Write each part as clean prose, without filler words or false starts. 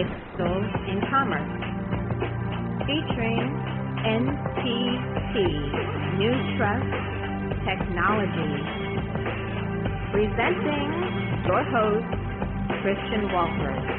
Epistles in Commerce, featuring NTT, New Trust Technology. Presenting your host, Christian Walters.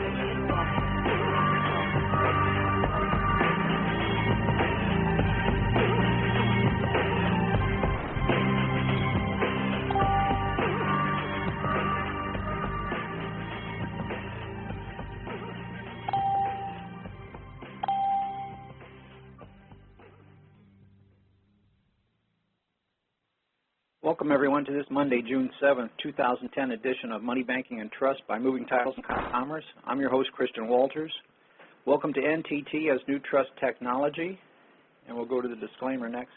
Welcome, everyone, to this Monday, June 7th, 2010 edition of Money, Banking, and Trust by Moving Titles and Commerce. I'm your host, Christian Walters. Welcome to NTT as New Trust Technology, and we'll go to the disclaimer next.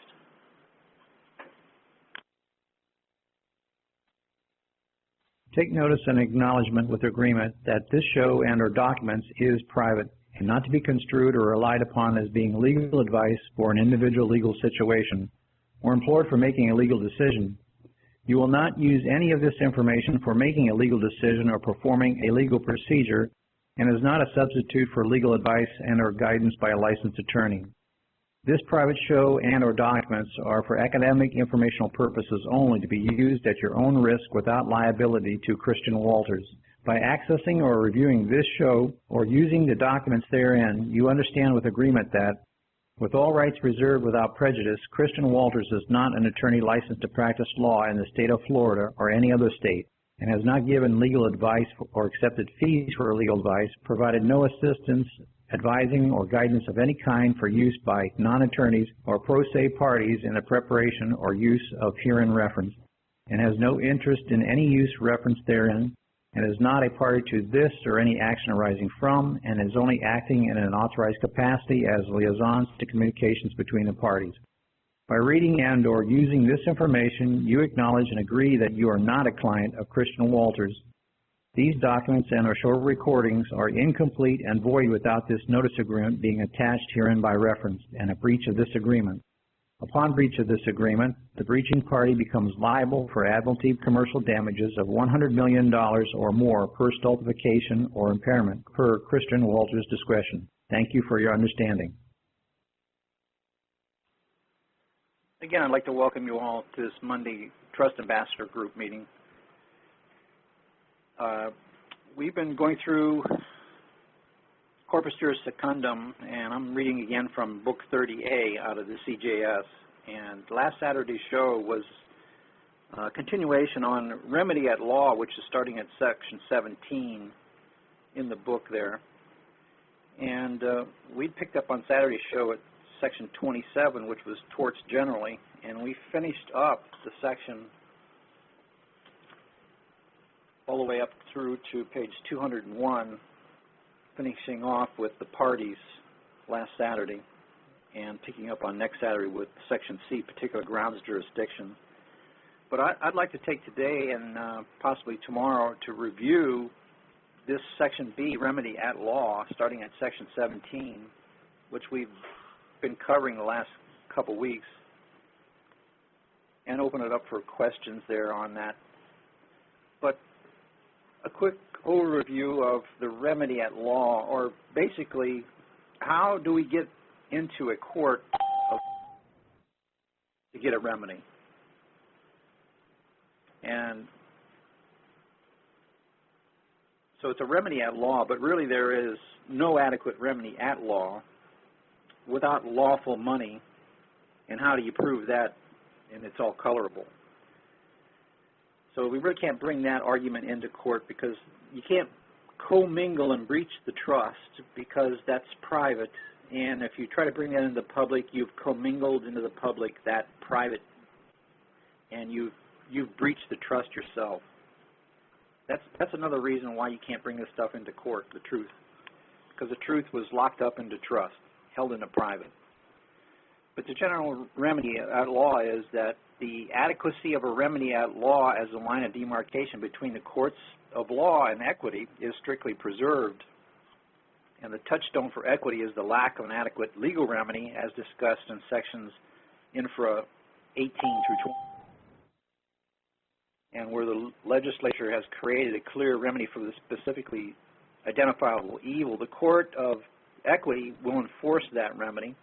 Take notice and acknowledgement with agreement that this show and or documents is private and not to be construed or relied upon as being legal advice for an individual legal situation or implored for making a legal decision. You will not use any of this information for making a legal decision or performing a legal procedure and is not a substitute for legal advice and or guidance by a licensed attorney. This private show and or documents are for academic informational purposes only to be used at your own risk without liability to Christian Walters. By accessing or reviewing this show or using the documents therein, you understand with agreement that, with all rights reserved without prejudice, Christian Walters is not an attorney licensed to practice law in the state of Florida or any other state, and has not given legal advice or accepted fees for legal advice, provided no assistance, advising, or guidance of any kind for use by non-attorneys or pro se parties in the preparation or use of herein reference, and has no interest in any use referenced therein, and is not a party to this or any action arising from, and is only acting in an authorized capacity as liaisons to communications between the parties. By reading and or using this information, you acknowledge and agree that you are not a client of Christian Walters. These documents and or short recordings are incomplete and void without this notice agreement being attached herein by reference, and a breach of this agreement. Upon breach of this agreement, the breaching party becomes liable for admiralty commercial damages of $100 million or more per stultification or impairment per Christian Walters' discretion. Thank you for your understanding. Again, I'd like to welcome you all to this Monday Trust Ambassador Group meeting. We've been going through Corpus Juris Secundum, and I'm reading again from Book 30A out of the CJS. And last Saturday's show was a continuation on remedy at law, which is starting at section 17 in the book there. And we picked up on Saturday's show at section 27, which was torts generally, and we finished up the section all the way up through to page 201, finishing off with the parties last Saturday and picking up on next Saturday with section C, particular grounds jurisdiction. But I'd like to take today and possibly tomorrow to review this section B, remedy at law, starting at section 17, which we've been covering the last couple weeks, and open it up for questions there on that. But a quick overview of the remedy at law, or basically how do we get into a court to get a remedy. And so it's a remedy at law, but really there is no adequate remedy at law without lawful money. And how do you prove that? And it's all colorable. So we really can't bring that argument into court because you can't commingle and breach the trust because that's private. And if you try to bring that into the public, you've commingled into the public that private, and you've breached the trust yourself. That's another reason why you can't bring this stuff into court, the truth, because the truth was locked up into trust, held into private. But the general remedy at law is that the adequacy of a remedy at law as a line of demarcation between the courts of law and equity is strictly preserved. And the touchstone for equity is the lack of an adequate legal remedy as discussed in sections infra 18 through 20. And where the legislature has created a clear remedy for the specifically identifiable evil, the court of equity will enforce that remedy.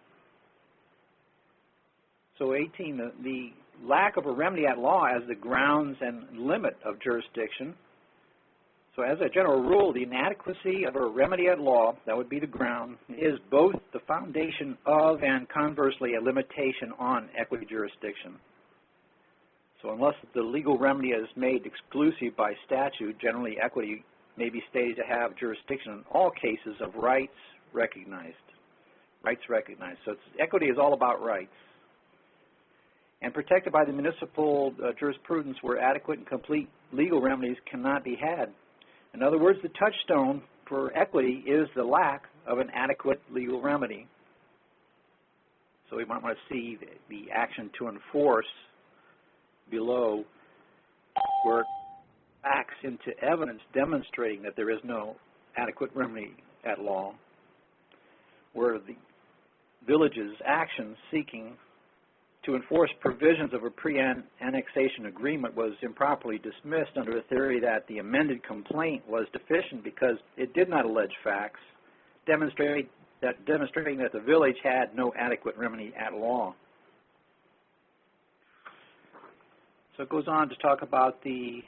So 18, the lack of a remedy at law as the grounds and limit of jurisdiction. So as a general rule, the inadequacy of a remedy at law, that would be the ground, is both the foundation of and conversely a limitation on equity jurisdiction. So unless the legal remedy is made exclusive by statute, generally equity may be stated to have jurisdiction in all cases of rights recognized. Rights recognized. So equity is all about rights. And protected by the municipal jurisprudence where adequate and complete legal remedies cannot be had. In other words, the touchstone for equity is the lack of an adequate legal remedy. So we might want to see the action to enforce below, where it acts into evidence demonstrating that there is no adequate remedy at law, where the village's action seeking to enforce provisions of a pre-annexation agreement was improperly dismissed under the theory that the amended complaint was deficient because it did not allege facts demonstrating that the village had no adequate remedy at law. So it goes on to talk about the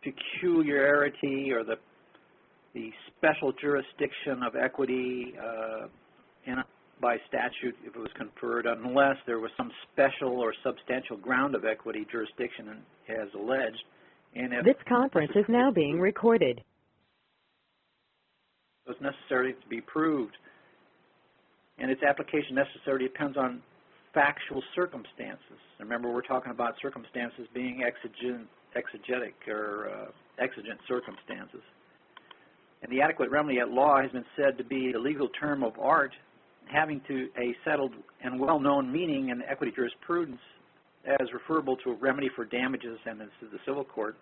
peculiarity or the special jurisdiction of equity by statute if it was conferred, unless there was some special or substantial ground of equity jurisdiction as alleged. And if this conference is now being recorded. It was necessary to be proved. And its application necessarily depends on factual circumstances. Remember, we're talking about circumstances being exegetic or exigent circumstances. And the adequate remedy at law has been said to be a legal term of art having to a settled and well-known meaning in equity jurisprudence as referable to a remedy for damages and to the civil court.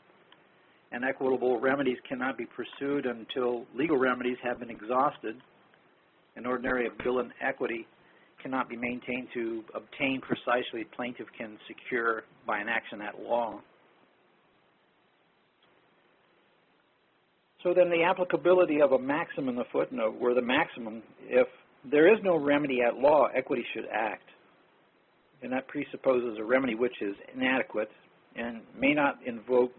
And equitable remedies cannot be pursued until legal remedies have been exhausted. An ordinary bill in equity cannot be maintained to obtain precisely a plaintiff can secure by an action at law. So then the applicability of a maxim in the footnote, where the maximum, if there is no remedy at law, equity should act. And that presupposes a remedy which is inadequate and may not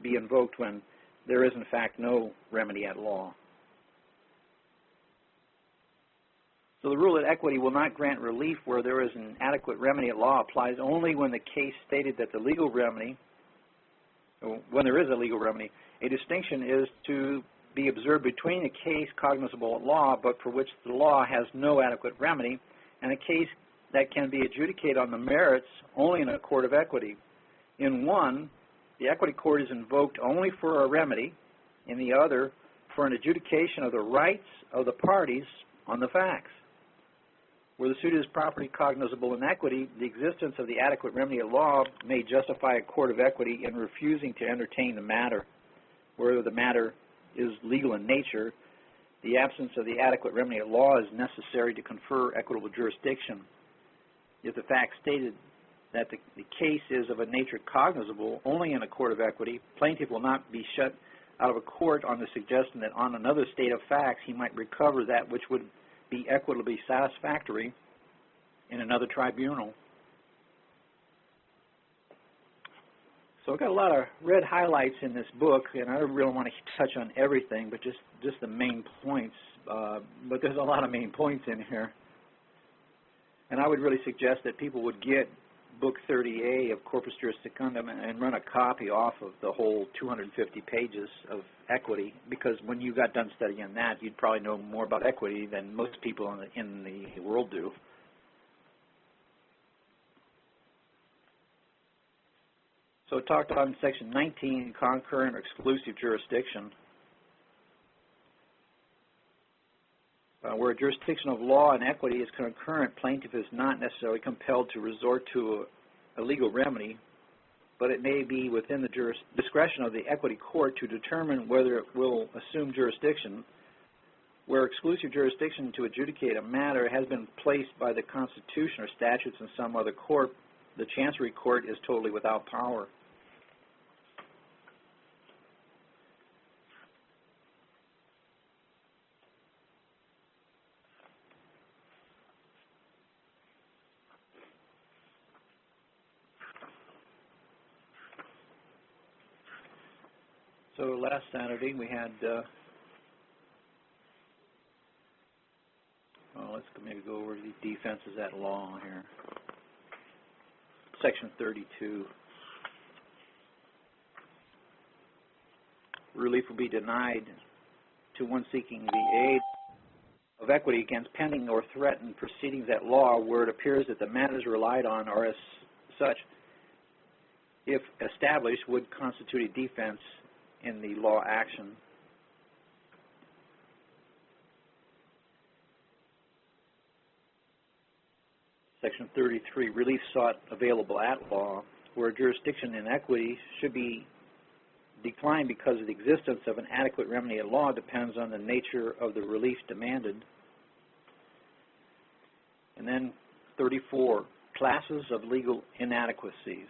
be invoked when there is in fact no remedy at law. So the rule that equity will not grant relief where there is an adequate remedy at law applies only when the case stated that the legal remedy, when there is a legal remedy, a distinction is to be observed between a case cognizable at law but for which the law has no adequate remedy and a case that can be adjudicated on the merits only in a court of equity. In one, the equity court is invoked only for a remedy. In the other, for an adjudication of the rights of the parties on the facts. Where the suit is properly cognizable in equity, the existence of the adequate remedy at law may justify a court of equity in refusing to entertain the matter. Where the matter is legal in nature, the absence of the adequate remedy at law is necessary to confer equitable jurisdiction. If the fact stated that the case is of a nature cognizable only in a court of equity, plaintiff will not be shut out of a court on the suggestion that on another state of facts he might recover that which would be equitably satisfactory in another tribunal. So I've got a lot of red highlights in this book, and I don't really want to touch on everything, but just the main points. But there's a lot of main points in here. And I would really suggest that people would get Book 30A of Corpus Juris Secundum and run a copy off of the whole 250 pages of equity, because when you got done studying that, you'd probably know more about equity than most people in the world do. So it talked about in Section 19, concurrent or exclusive jurisdiction, where a jurisdiction of law and equity is concurrent, plaintiff is not necessarily compelled to resort to a legal remedy, but it may be within the discretion of the equity court to determine whether it will assume jurisdiction. Where exclusive jurisdiction to adjudicate a matter has been placed by the Constitution or statutes in some other court, the Chancery Court is totally without power. So last Saturday we had, let's maybe go over the defenses at law here. Section 32. Relief will be denied to one seeking the aid of equity against pending or threatened proceedings at law where it appears that the matters relied on are as such, if established, would constitute a defense in the law action. Section 33, relief sought available at law, where jurisdiction in equity should be declined because of the existence of an adequate remedy at law depends on the nature of the relief demanded. And then 34, classes of legal inadequacies.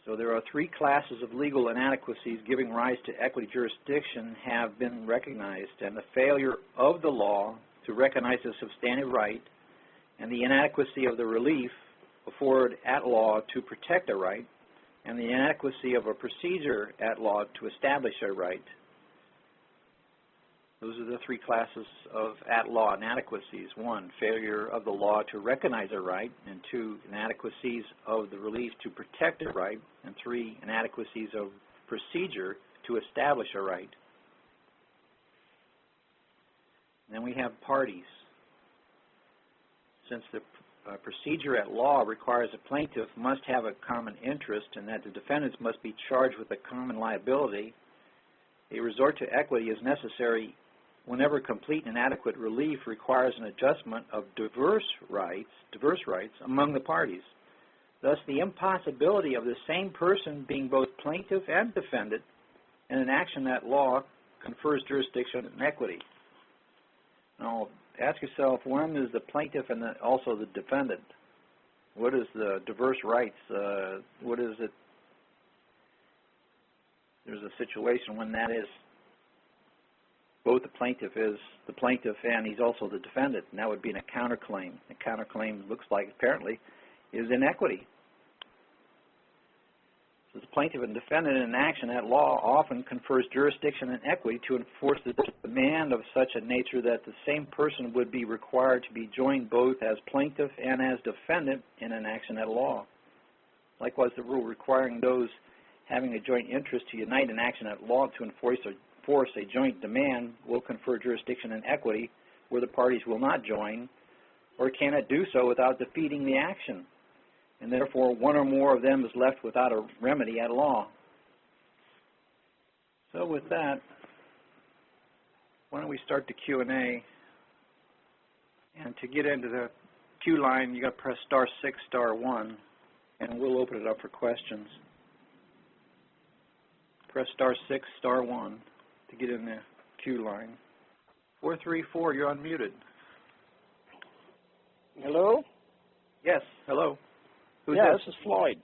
So there are three classes of legal inadequacies giving rise to equity jurisdiction have been recognized, and the failure of the law to recognize a substantive right and the inadequacy of the relief afforded at law to protect a right, and the inadequacy of a procedure at law to establish a right. Those are the three classes of at-law inadequacies. 1, failure of the law to recognize a right, and 2, inadequacies of the relief to protect a right, and 3, inadequacies of procedure to establish a right. And then we have parties. Since the procedure at law requires a plaintiff must have a common interest and that the defendants must be charged with a common liability, a resort to equity is necessary whenever complete and adequate relief requires an adjustment of diverse rights among the parties. Thus, the impossibility of the same person being both plaintiff and defendant in an action at law confers jurisdiction and equity. Now, ask yourself, when is the plaintiff and also the defendant? What is the diverse rights? What is it? There's a situation when that is both the plaintiff is the plaintiff and he's also the defendant, and that would be in a counterclaim. A counterclaim looks like, apparently, is inequity. So the plaintiff and defendant in an action at law often confers jurisdiction and equity to enforce the demand of such a nature that the same person would be required to be joined both as plaintiff and as defendant in an action at law. Likewise, the rule requiring those having a joint interest to unite in action at law to enforce a joint demand will confer jurisdiction and equity where the parties will not join or cannot do so without defeating the action, and therefore one or more of them is left without a remedy at law. So with that, why don't we start the Q&A, and to get into the Q line, you got to press *6, *1, and we'll open it up for questions. Press *6, *1 to get in the Q line. 434, you're unmuted. Hello? Yes, hello. Who's this is Floyd.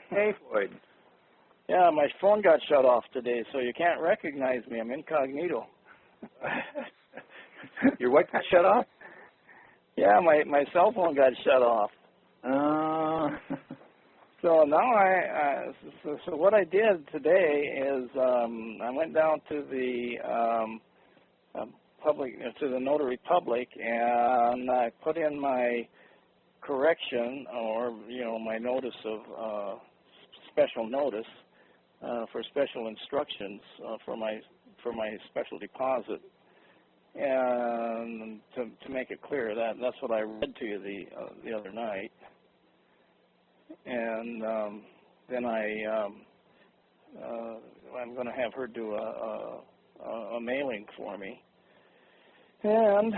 Hey, Floyd. Yeah, my phone got shut off today, so you can't recognize me. I'm incognito. Your what got shut off? Yeah, my cell phone got shut off. So now so what I did today is I went down to the to the Notary Public, and I put in my correction, or my notice of special notice for special instructions for my special deposit, and to make it clear, that's what I read to you the other night. And then I'm going to have her do a mailing for me, and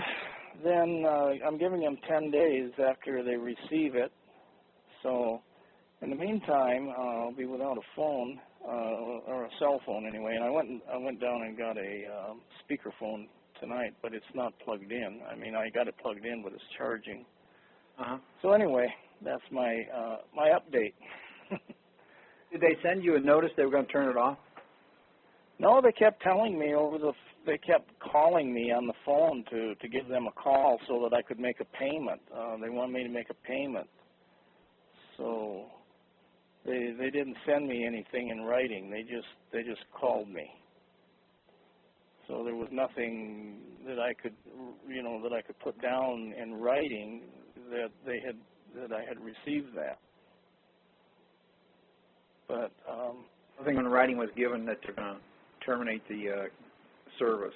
then I'm giving them 10 days after they receive it. So in the meantime, I'll be without a phone or a cell phone anyway. And I went down and got a speakerphone tonight, but it's not plugged in. I mean, I got it plugged in, but it's charging. So anyway, that's my update. Did they send you a notice they were going to turn it off? No, they kept telling me they kept calling me on the phone to give them a call so that I could make a payment. They wanted me to make a payment. So They didn't send me anything in writing. They just called me. So there was nothing that I could put down in writing that I had received that. But nothing in writing was given that they're going to terminate the service.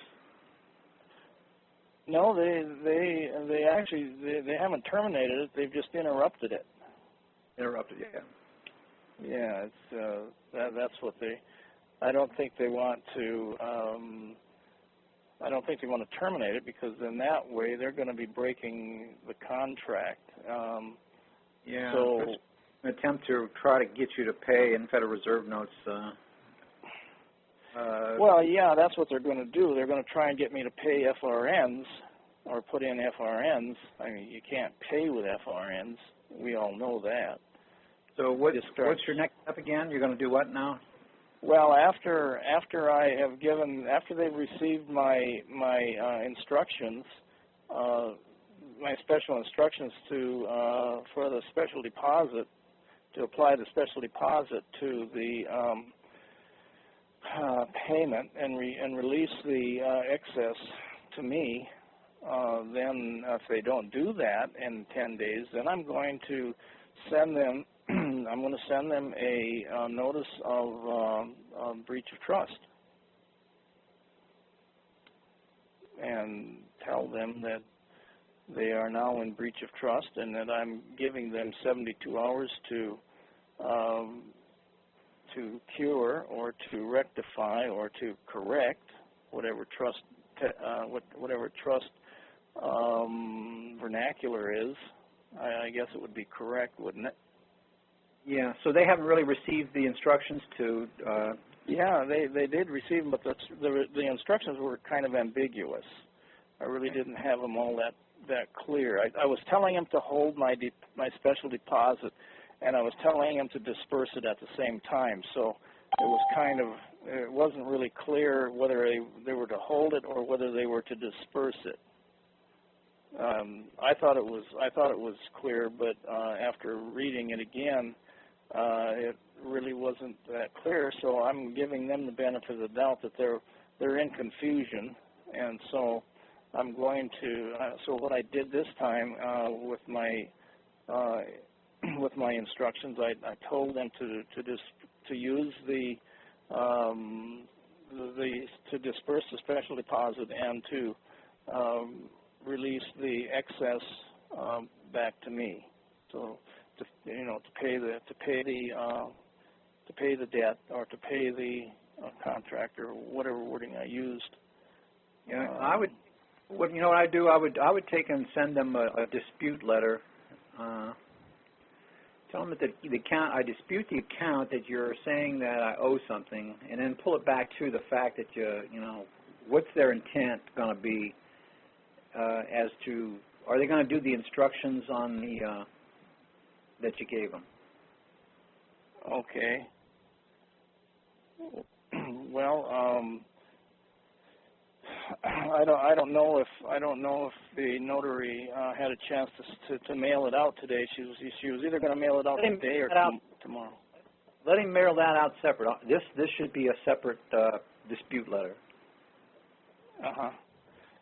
No, they actually haven't terminated it. They've just interrupted it. Interrupted, yeah. Yeah, it's that's what they. I don't think they want to. I don't think they want to terminate it, because in that way they're going to be breaking the contract. Yeah. So an attempt to try to get you to pay in Federal Reserve notes. Well, yeah, that's what they're going to do. They're going to try and get me to pay FRNs or put in FRNs. I mean, you can't pay with FRNs. We all know that. So what's your next step again? You're going to do what now? Well, after they've received my instructions, my special instructions for the special deposit, to apply the special deposit to the payment and release the excess to me. Then if they don't do that in 10 days, then I'm going to send them. I'm going to send them a notice of breach of trust and tell them that they are now in breach of trust, and that I'm giving them 72 hours to cure or to rectify or to correct whatever trust vernacular is. I guess it would be correct, wouldn't it? Yeah. So they haven't really received the instructions to. Yeah, they did receive them, but the instructions were kind of ambiguous. I really didn't have them all that clear. I was telling them to hold my special deposit, and I was telling them to disperse it at the same time. So it wasn't really clear whether they were to hold it or whether they were to disperse it. I thought it was clear, but after reading it again, it really wasn't that clear. So I'm giving them the benefit of the doubt that they're in confusion, and so I'm going to. So what I did this time with my instructions, I told them to use to disperse the special deposit and to release the excess back to me. So to pay the debt or to pay the contract or whatever wording I used. Yeah, I would. What I do? I would take and send them a dispute letter. Tell them that the account, I dispute the account that you're saying that I owe something, and then pull it back to the fact that what's their intent going to be as to, are they going to do the instructions on the that you gave them? Okay. Well, I don't know if the notary had a chance to mail it out today. She was either going to mail it out today or tomorrow. Let him mail that out separate. This should be a separate dispute letter.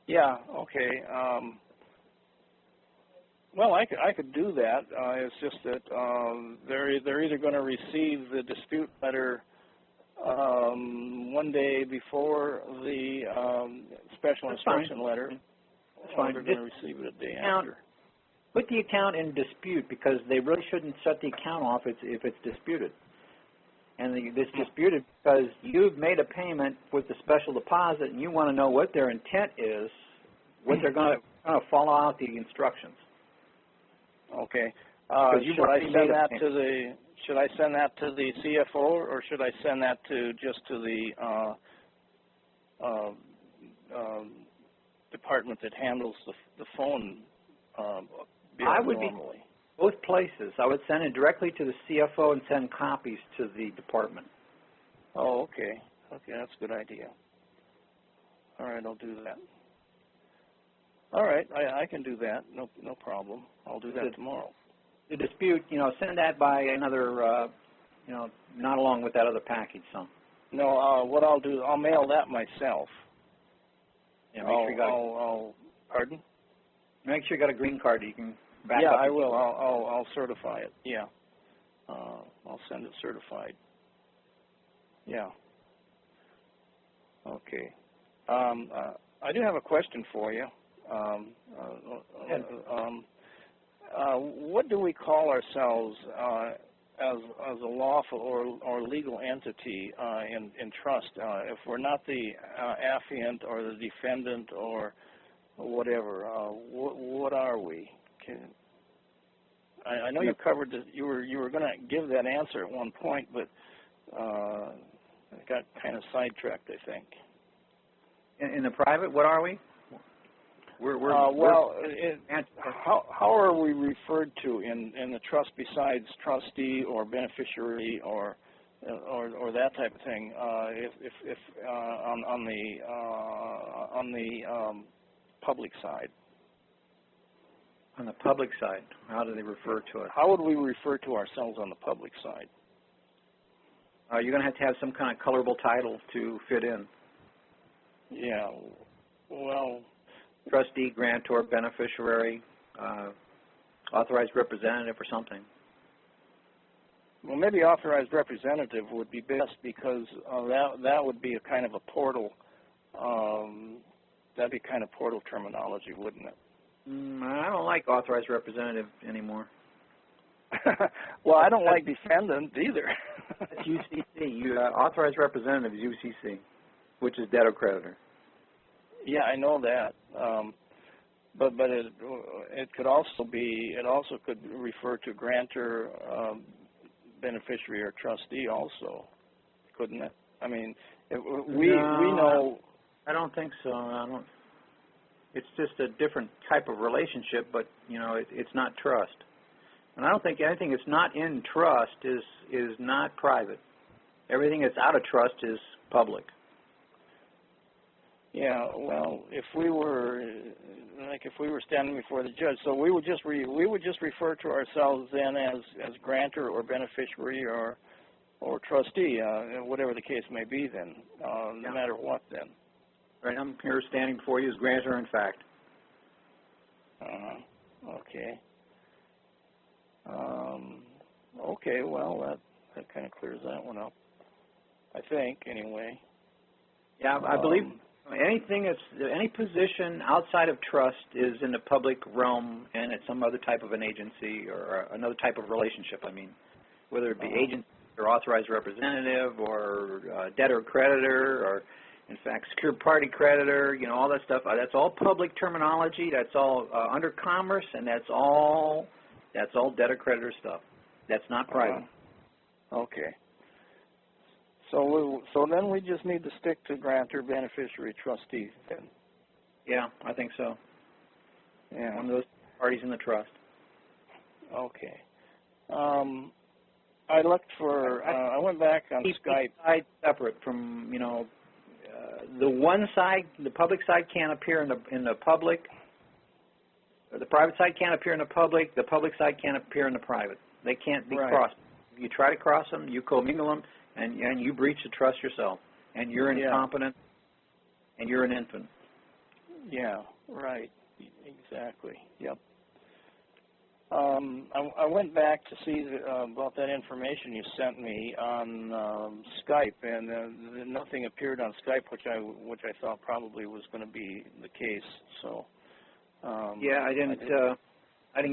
Yeah. Okay. Well, I could do that. It's just that they're either going to receive the dispute letter one day before the special instruction letter. That's fine. They're going to receive it a day after. Put the account in dispute, because they really shouldn't shut the account off if it's disputed. And it's disputed because you've made a payment with the special deposit, and you want to know what their intent is, what they're going to follow out the instructions. Okay. Should I send that to the CFO, or should I send that just to the department that handles the phone bill normally? Both places. I would send it directly to the CFO and send copies to the department. Oh, okay. Okay, that's a good idea. All right, I'll do that. All right, I can do that. No problem. I'll do that tomorrow. The dispute, send that by another not along with that other package, so. No, what I'll do, I'll mail that myself. Yeah, make sure you got. Pardon? Make sure you got a green card that you can back Yeah, up. I will. I'll certify it. Yeah, I'll send it certified. Yeah. Okay. I do have a question for you. What do we call ourselves as a lawful or legal entity in trust if we're not the affiant or the defendant or whatever? What are we? I know you covered this. You were going to give that answer at one point, but I got kind of sidetracked, I think. In the private, what are we? How are we referred to in the trust besides trustee or beneficiary or that type of thing? If on the public side. On the public side, how do they refer to it? How would we refer to ourselves on the public side? You're going to have some kind of colorable title to fit in. Yeah. Well, trustee, grantor, beneficiary, authorized representative, or something. Well, maybe authorized representative would be best because that would be a kind of a portal. That'd be kind of portal terminology, wouldn't it? I don't like authorized representative anymore. Well, I don't like defendant either. It's UCC. Authorized representative is UCC, which is debtor creditor. Yeah, I know that. But it could also be, it also could refer to grantor, beneficiary, or trustee also, couldn't it? I mean, we know. I don't think so. It's just a different type of relationship, but it's not trust. And I don't think anything that's not in trust is not private. Everything that's out of trust is public. Yeah, well, if we were standing before the judge, so we would just refer to ourselves then as grantor or beneficiary or trustee, whatever the case may be. Then, no matter what. Then. Right, I'm here standing before you as grantor, in fact. Okay. Okay. Well, that kind of clears that one up. I think, anyway. Yeah, I believe. Any position outside of trust is in the public realm, and it's some other type of an agency or another type of relationship. I mean, whether it be agent or authorized representative or debtor creditor or, in fact, secured party creditor, all that stuff. That's all public terminology. That's all under commerce, and that's all debtor creditor stuff. That's not private. Okay. So then we just need to stick to grantor, beneficiary, trustee then. Yeah, I think so. Yeah. One of those parties in the trust. Okay. I looked for. I went back on Skype. Side separate from the one side, the public side can't appear in the public. The private side can't appear in the public. The public side can't appear in the private. They can't be crossed. If you try to cross them, you commingle them. And you breach the trust yourself, and you're incompetent, and you're an infant. Yeah, right. Exactly. Yep. I went back to see about that information you sent me on Skype, and nothing appeared on Skype, which I thought probably was going to be the case. So. Yeah, I didn't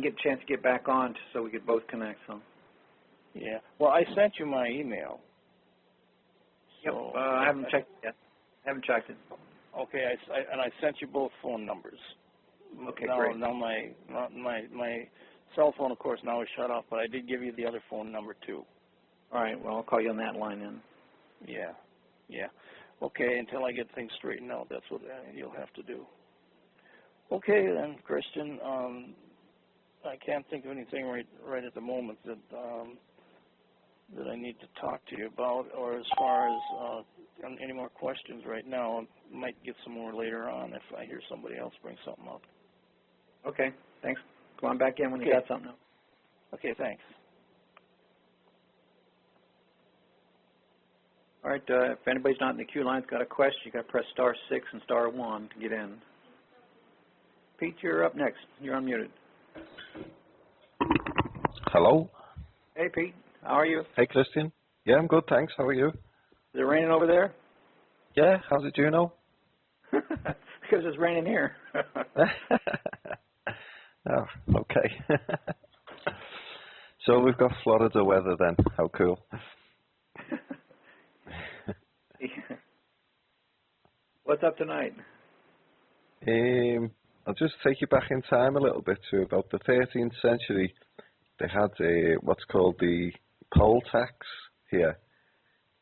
get a chance to get back on so we could both connect. So. Yeah. Well, I sent you my email. Yep. I haven't checked it yet. Haven't checked it. Okay, I sent you both phone numbers. Okay, great. Now my cell phone, of course, now is shut off, but I did give you the other phone number too. All right. Well, I'll call you on that line then. Yeah. Okay. Until I get things straightened out, that's what you'll have to do. Okay then, Christian. I can't think of anything right at the moment that I need to talk to you about, or as far as any more questions right now. I might get some more later on if I hear somebody else bring something up. Okay, thanks. Come on back in when you got something else. Okay, thanks. All right, if anybody's not in the queue line's got a question, you got to press *6 and *1 to get in. Pete, you're up next. You're unmuted. Hello. Hey, Pete. How are you? Hey, Christian. Yeah, I'm good, thanks. How are you? Is it raining over there? Yeah, how's it you know? Because it's raining here. Oh, okay. So we've got Florida weather then. How cool. What's up tonight? I'll just take you back in time a little bit to about the 13th century. They had what's called the poll tax here.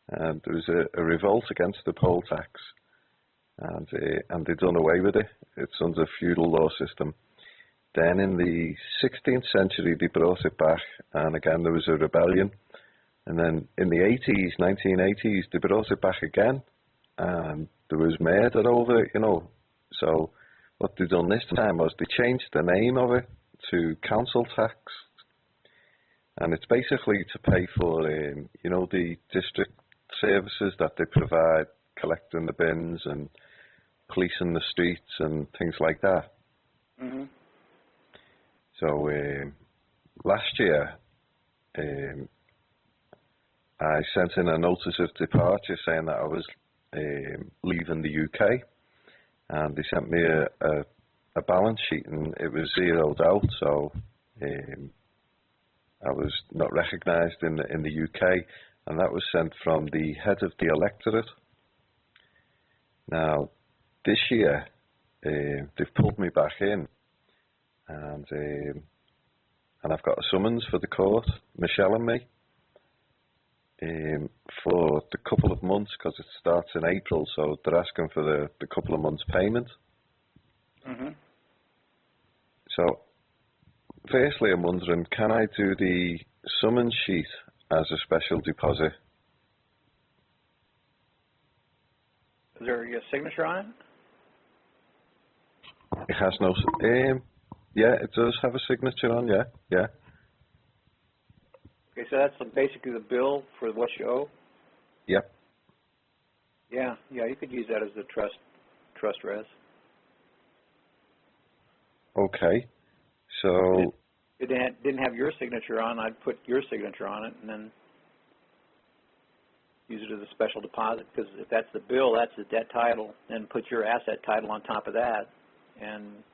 And there was a revolt against the poll tax. And they done away with it. It's under feudal law system. Then in the 16th century, they brought it back, and again there was a rebellion. And then in the 1980s, they brought it back again, and there was murder over it, you know. So what they done this time was they changed the name of it to council tax, and it's basically to pay for, you know, the district services that they provide, collecting the bins and policing the streets and things like that. Mm-hmm. So last year, I sent in a notice of departure saying that I was leaving the UK, and they sent me a balance sheet, and it was zeroed out. So I was not recognised in the UK, and that was sent from the head of the electorate. Now, this year they've pulled me back in. And I've got a summons for the court, Michelle and me, for the couple of months, because it starts in April, so they're asking for the couple of months payment. Mm-hmm. So, firstly, I'm wondering, can I do the summons sheet as a special deposit? Is there a signature on it? It has no... yeah, it does have a signature on, yeah. Okay, so that's basically the bill for what you owe? Yep. Yeah, you could use that as the trust res. Okay, so... If it didn't have your signature on, I'd put your signature on it and then use it as a special deposit, because if that's the bill, that's the debt title, then put your asset title on top of that and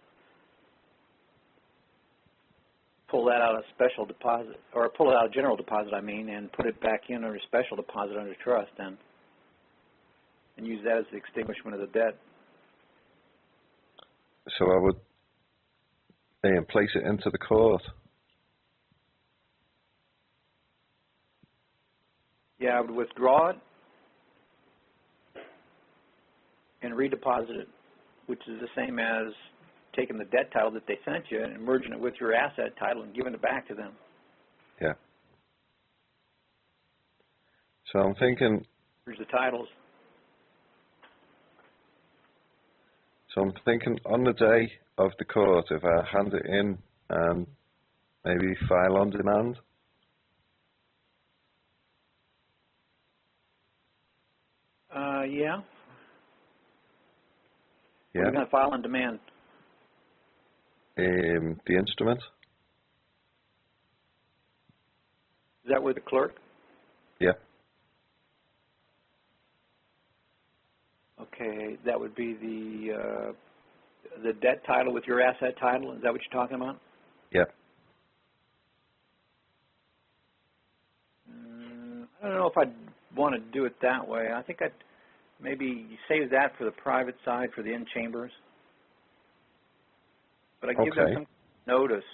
pull that out of special deposit, or pull it out of general deposit, and put it back in under special deposit under trust then, and use that as the extinguishment of the debt. So I would place it into the court. Yeah, I would withdraw it and redeposit it, which is the same as taking the debt title that they sent you and merging it with your asset title and giving it back to them. Yeah. So I'm thinking... Here's the titles. So I'm thinking on the day of the court, if I hand it in and maybe file on demand. Yeah. Yeah. What are you going to file on demand? The instrument. Is that with the clerk? Yeah. Okay, that would be the debt title with your asset title. Is that what you're talking about? Yeah. I don't know if I'd want to do it that way. I think I'd maybe save that for the private side, for the in-chambers. But I give them some notice,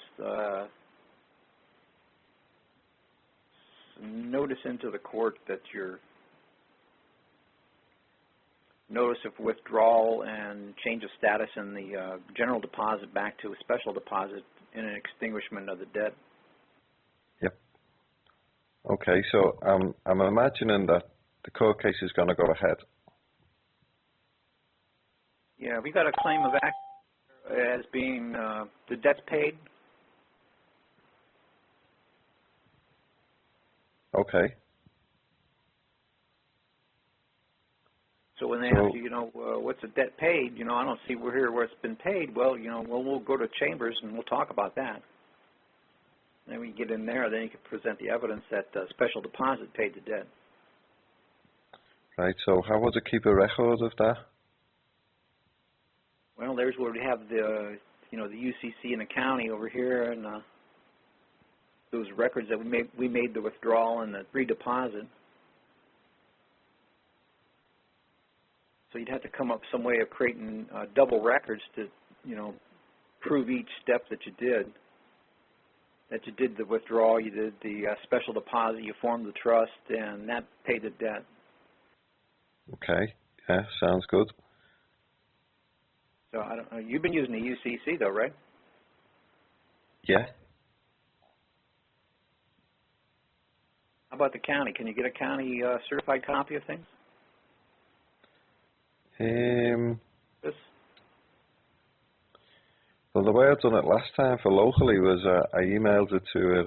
some notice into the court that your notice of withdrawal and change of status in the general deposit back to a special deposit in an extinguishment of the debt. Yep. Okay, so I'm imagining that the court case is going to go ahead. Yeah, we got a claim of act as being the debt's paid. Okay. So when they ask you, what's the debt paid? I don't see where it's been paid. Well, we'll go to Chambers and we'll talk about that. And then we get in there, then you can present the evidence that special deposit paid the debt. Right. So how would it keep a record of that? Well, there's where we have the UCC in the county over here, and those records that we made the withdrawal and the redeposit. So you'd have to come up with some way of creating double records to, prove each step that you did. That you did the withdrawal, you did the special deposit, you formed the trust, and that paid the debt. Okay. Yeah, sounds good. So I don't know. You've been using the UCC though, right? Yeah. How about the county? Can you get a county certified copy of things? This? Well, the way I'd done it last time for locally was I emailed it to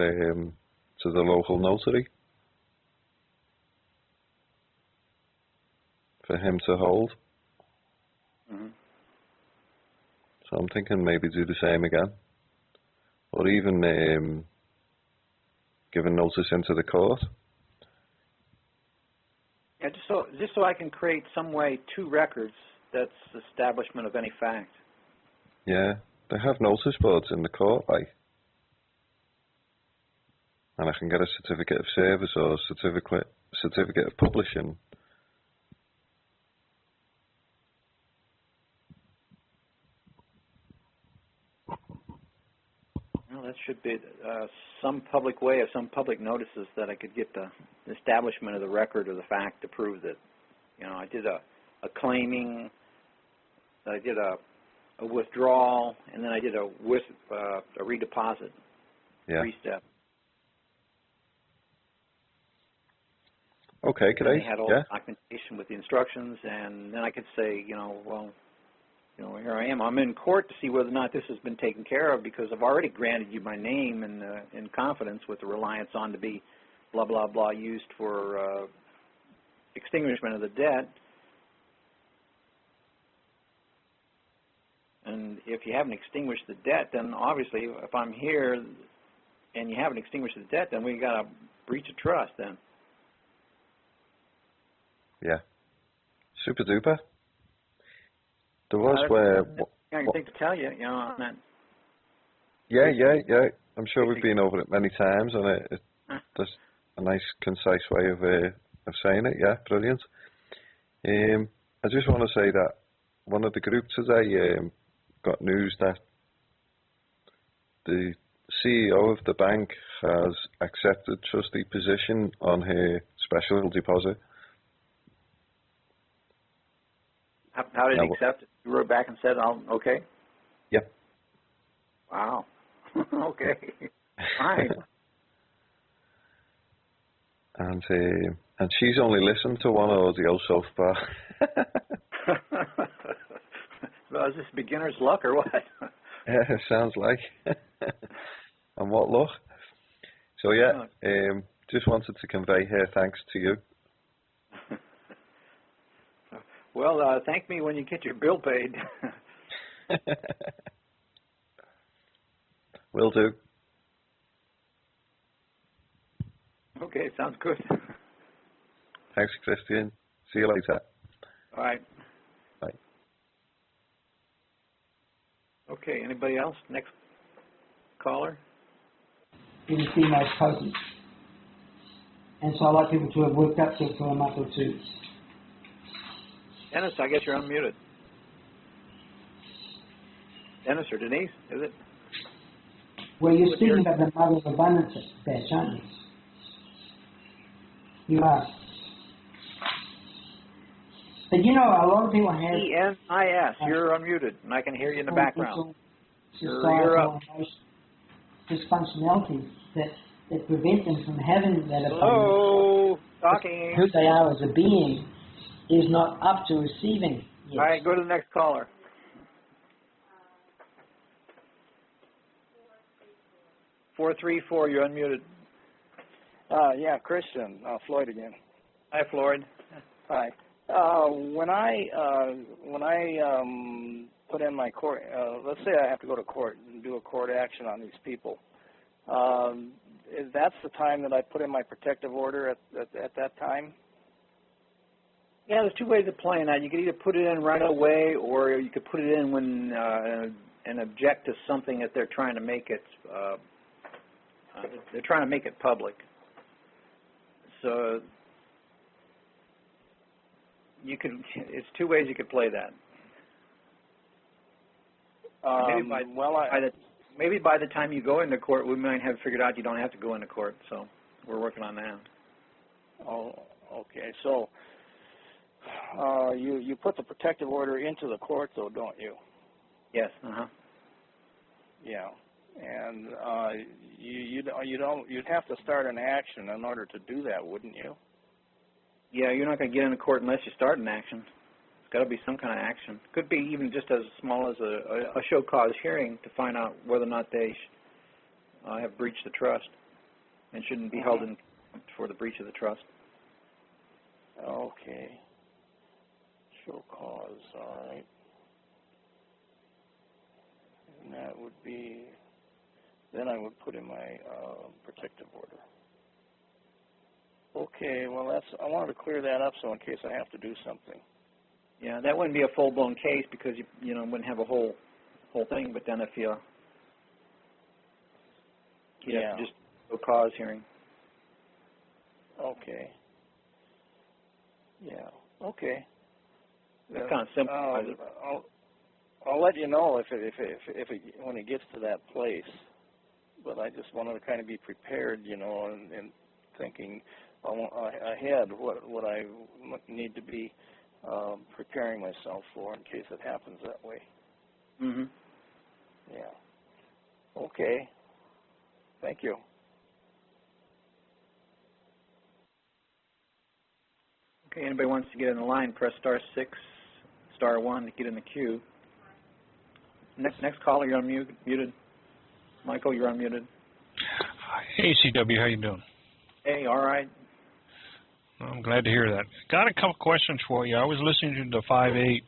the local notary for him to hold. Mm-hmm. So I'm thinking maybe do the same again, or even give a notice into the court. Yeah, just so I can create some way two records. That's establishment of any fact. Yeah, they have notice boards in the court, and I can get a certificate of service or certificate of publishing. Well, that should be some public way of some public notices that I could get the establishment of the record or the fact to prove that, I did a claiming, I did a withdrawal, and then I did a redeposit. Yeah. 3-step. Okay, could and I? They had all the documentation with the instructions, and then I could say, here I am. I'm in court to see whether or not this has been taken care of because I've already granted you my name in confidence with the reliance on to be blah, blah, blah used for extinguishment of the debt. And if you haven't extinguished the debt, then obviously if I'm here and you haven't extinguished the debt, then we got a breach of trust then. Yeah. Super duper. There was where... I think to tell you, on that. Yeah. I'm sure we've been over it many times, and there's a nice, concise way of saying it. Yeah, brilliant. I just want to say that one of the groups today got news that the CEO of the bank has accepted trustee position on her special deposit. How did he accept it? You wrote back and said, okay? Yep. Wow. Okay. Fine. And she's only listened to one audio so far. Well, is this beginner's luck or what? Yeah, it sounds like. And what luck. So yeah, just wanted to convey her thanks to you. Well, thank me when you get your bill paid. Will do. Okay, sounds good. Thanks, Christian. See you later. All right. Bye. Okay, anybody else? Next caller? It is the most potent. And so I like people to have worked up to it for a month or two. Dennis, I guess you're unmuted. Dennis or Denise, is it? Well, you're speaking about the mother of abundance batch, aren't you? You are. But a lot of people have... E-N-I-S, you're unmuted, and I can hear you in the background. You're up. Dysfunctionalities that prevent them from having that abundance. Hello, talking. Who they are as a being is not up to receiving. Yes. All right, go to the next caller. Four, 434, you're unmuted. Yeah, Christian, Floyd again. Hi, Floyd. Hi. When I put in my court, let's say I have to go to court and do a court action on these people. That's the time that I put in my protective order at that time? Yeah, there's two ways of playing that. You could either put it in right away, or you could put it in when and object to something that they're trying to make it. They're trying to make it public. So you could. It's two ways you could play that. Maybe by the time you go into court, we might have figured out you don't have to go into court. So we're working on that. Oh, okay. So you put the protective order into the court, though, don't you? Yes. Yeah, and you'd have to start an action in order to do that, wouldn't you? Yeah, you're not going to get into court unless you start an action. It's got to be some kind of action. Could be even just as small as a show cause hearing to find out whether or not they have breached the trust and shouldn't be held in for the breach of the trust. Okay. Show cause, all right. And that would be, then I would put in my protective order. Okay, well, I wanted to clear that up so in case I have to do something. Yeah, that wouldn't be a full-blown case because you wouldn't have a whole thing. But then if you have just a cause hearing. Okay. Yeah. Okay. It's kind of simple. I'll let you know if when it gets to that place. But I just wanted to kind of be prepared, and thinking ahead what I need to be preparing myself for in case it happens that way. Mhm. Yeah. Okay. Thank you. Okay. Anybody wants to get in the line? Press *6, *1 to get in the queue. Next caller, you're unmuted. Michael, you're unmuted. Hey, CW, how you doing? Hey, all right. I'm glad to hear that. Got a couple questions for you. I was listening to the 5.8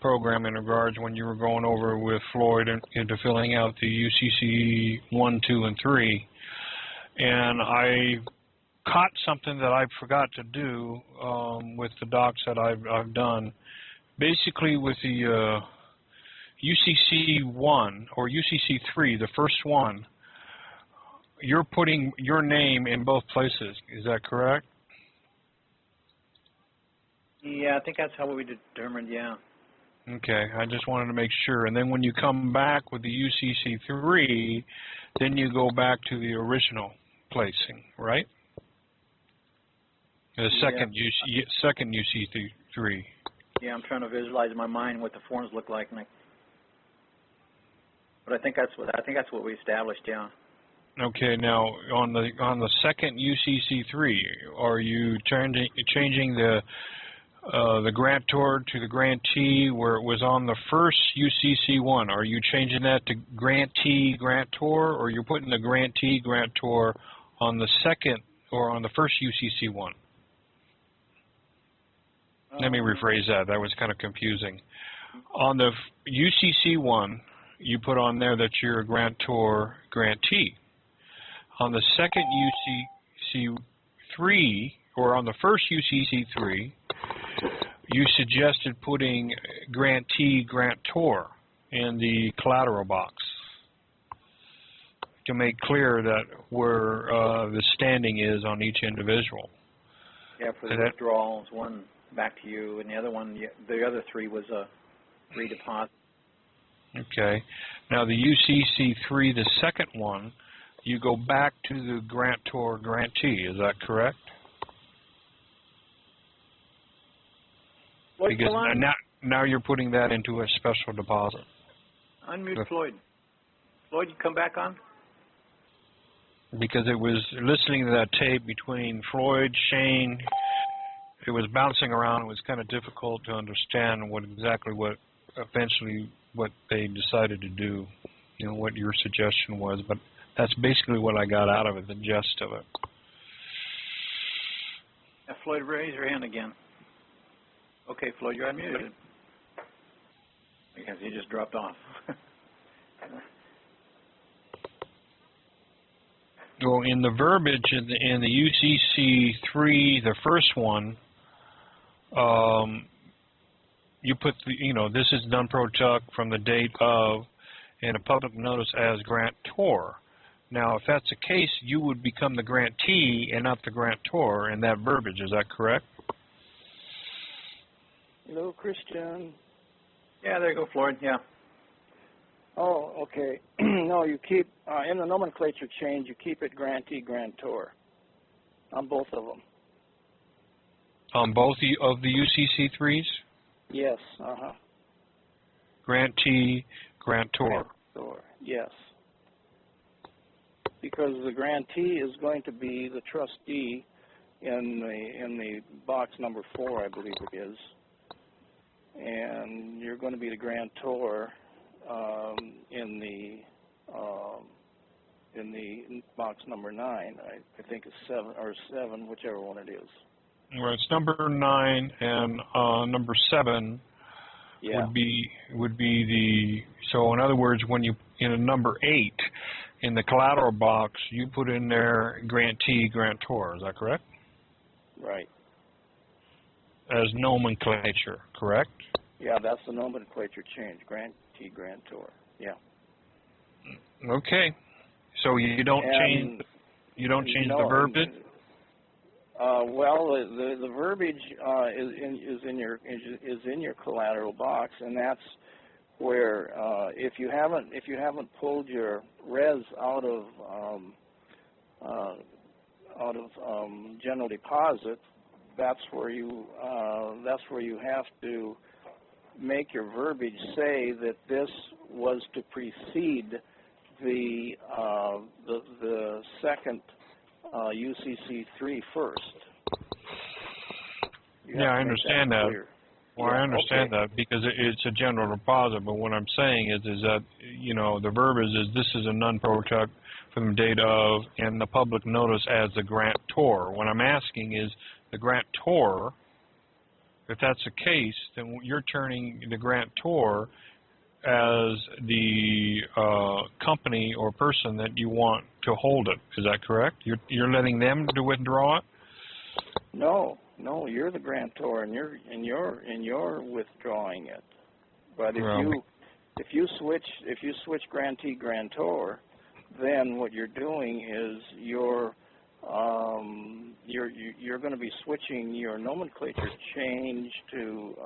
program in regards when you were going over with Floyd into filling out the UCC 1, 2, and 3, and I caught something that I forgot to do with the docs that I've done. Basically, with the UCC 1 or UCC 3, the first one, you're putting your name in both places. Is that correct? Yeah, I think that's how we determined, yeah. Okay, I just wanted to make sure. And then when you come back with the UCC 3, then you go back to the original placing, right? The second UCC 3. Yeah, I'm trying to visualize in my mind what the forms look like, but I think that's what we established, yeah. Okay, now on the second UCC 3, are you changing the grantor to the grantee where it was on the first UCC 1? Are you changing that to grantee grantor, or you're putting the grantee grantor on the second or on the first UCC 1? Let me rephrase that. That was kind of confusing. On the UCC 1, you put on there that you're a grantor grantee. On the second UCC 3, or on the first UCC 3, you suggested putting grantee grantor in the collateral box to make clear that where the standing is on each individual. Yeah, for the withdrawals, one back to you, and the other one, the other 3 was a redeposit. Okay. Now the UCC 3, the second one, you go back to the grantor grantee. Is that correct? Because now you're putting that into a special deposit. Unmute Floyd. Floyd, you come back on? Because it was listening to that tape between Floyd, Shane, it was bouncing around. It was kind of difficult to understand exactly what they decided to do, what your suggestion was. But that's basically what I got out of it, the gist of it. Floyd, raise your hand again. Okay, Floyd, you're unmuted. Because he just dropped off. Well, in the verbiage in the UCC 3, the first one, you put this is done pro tuck from the date of, and a public notice as grantor. Now, if that's the case, you would become the grantee and not the grantor in that verbiage. Is that correct? Hello, Christian. Yeah, there you go, Floyd. Yeah. Oh, okay. No, you keep, in the nomenclature change, you keep it grantee, grantor on both of them. On both of the UCC 3s? Yes, Grantee, grantor. Grantor, yes. Because the grantee is going to be the trustee in the box number 4, I believe it is. And you're going to be the grantor in the box number 9. I think it's 7, whichever one it is. Well, it's number 9 and number 7 Yeah. would be the. So in other words, when you in a number 8 in the collateral box, you put in there grantee, grantor. Is that correct? Right. As nomenclature, correct? Yeah, that's the nomenclature change. Grantee, grantor. Yeah. Okay. So you don't change. You don't change the verbiage. Well, the verbiage is in your collateral box, and that's where if you haven't pulled your res out of general deposit, that's where you have to make your verbiage say that this was to precede the second UCC 3 first. Yeah, I understand that. Well, I understand that because it's a general deposit. But what I'm saying is that the verbiage is this is a non-pro tuck from the date of and the public notice as the grantor. What I'm asking is the grantor. If that's the case, then you're turning the grantor as the company or person that you want to hold it. Is that correct? You're letting them to withdraw it? No, you're the grantor, and you're withdrawing it. But if you switch grantee grantor, then what you're doing is you're going to be switching your nomenclature change to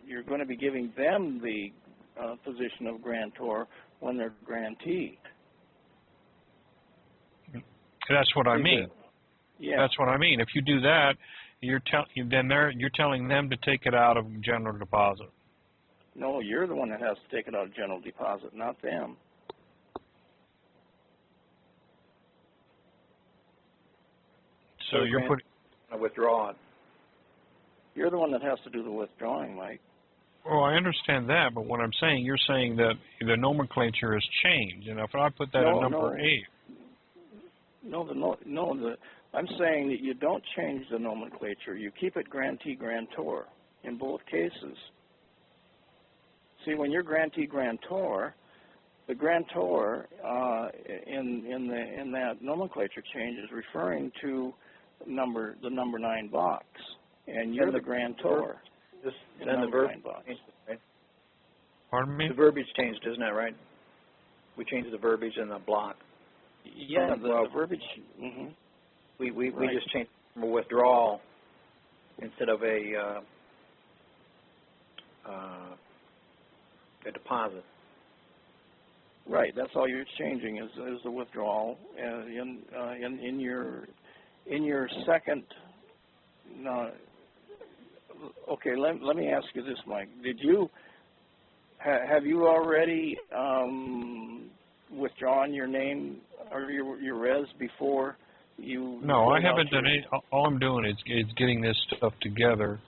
you're going to be giving them the position of grantor when they're grantee. That's what I mean. Yeah. That's what I mean. If you do that, you're telling them to take it out of general deposit. No, you're the one that has to take it out of general deposit, not them. So you're putting a withdrawal. You're the one that has to do the withdrawing, Mike. Well, I understand that, but what I'm saying, you're saying that the nomenclature has changed. And if I put that at number 8. I'm saying that you don't change the nomenclature. You keep it grantee grantor in both cases. See, when you're grantee grantor, the grantor in that nomenclature change is referring to the number 9 box, and you're the grantor. Then the verbiage changed, right? Pardon me? The verbiage changed, isn't that right? We changed the verbiage in the block. Yeah, the verbiage. Mm-hmm. We just changed from a withdrawal instead of a deposit. Right. That's all you're changing is the withdrawal in your second. Okay. Let me ask you this, Mike. Have you already withdrawn your name or your res before you? No, I haven't done any. All I'm doing is getting this stuff together.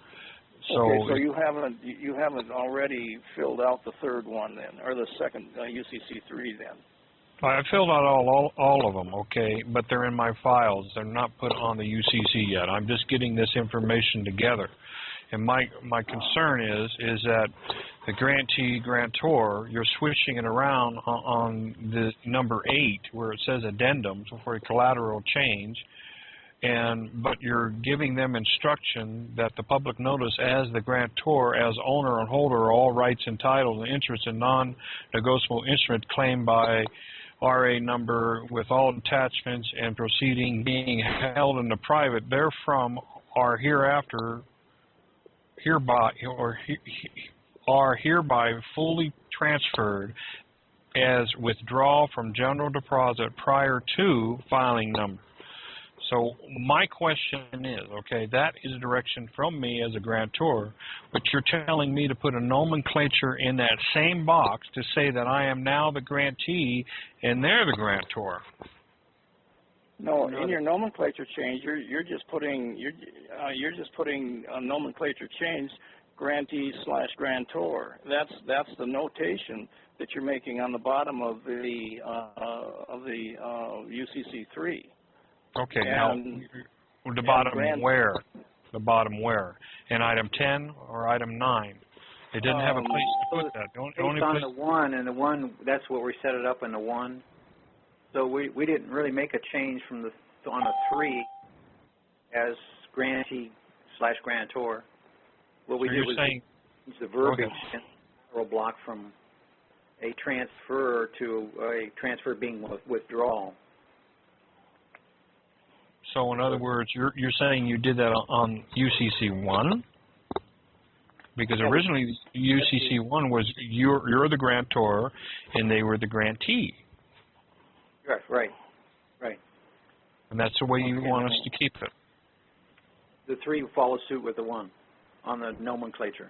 So you haven't already filled out the third one then, or the second UCC 3 then. I filled out all of them, okay, but they're in my files. They're not put on the UCC yet. I'm just getting this information together. And my concern is that the grantee, grantor, you're switching it around on the number 8 where it says addendums for a collateral change, but you're giving them instruction that the public notice as the grantor, as owner and holder, of all rights and titles and interests in non-negotiable instrument claimed by RA number with all attachments and proceeding being held in the private therefrom are hereby fully transferred as withdrawal from general deposit prior to filing number. So my question is, okay, that is direction from me as a grantor, but you're telling me to put a nomenclature in that same box to say that I am now the grantee and they're the grantor. No, in your nomenclature change, you're just putting a nomenclature change, grantee/grantor. That's the notation that you're making on the bottom of the UCC3. Okay, and, now the bottom where? The bottom where? In item 10 or item 9? It didn't have a place to put that. It's on the 1, and the 1, that's where we set it up in the 1. So we didn't really make a change from on a 3 as grantee/grantor. What we did was change the verbiage in the lateral block from a transfer to a transfer being withdrawal. So in other words, you're saying you did that on UCC1? Because originally UCC1 was you're the grantor and they were the grantee. Right. And that's the way you want us to keep it. The 3 follows suit with the 1 on the nomenclature.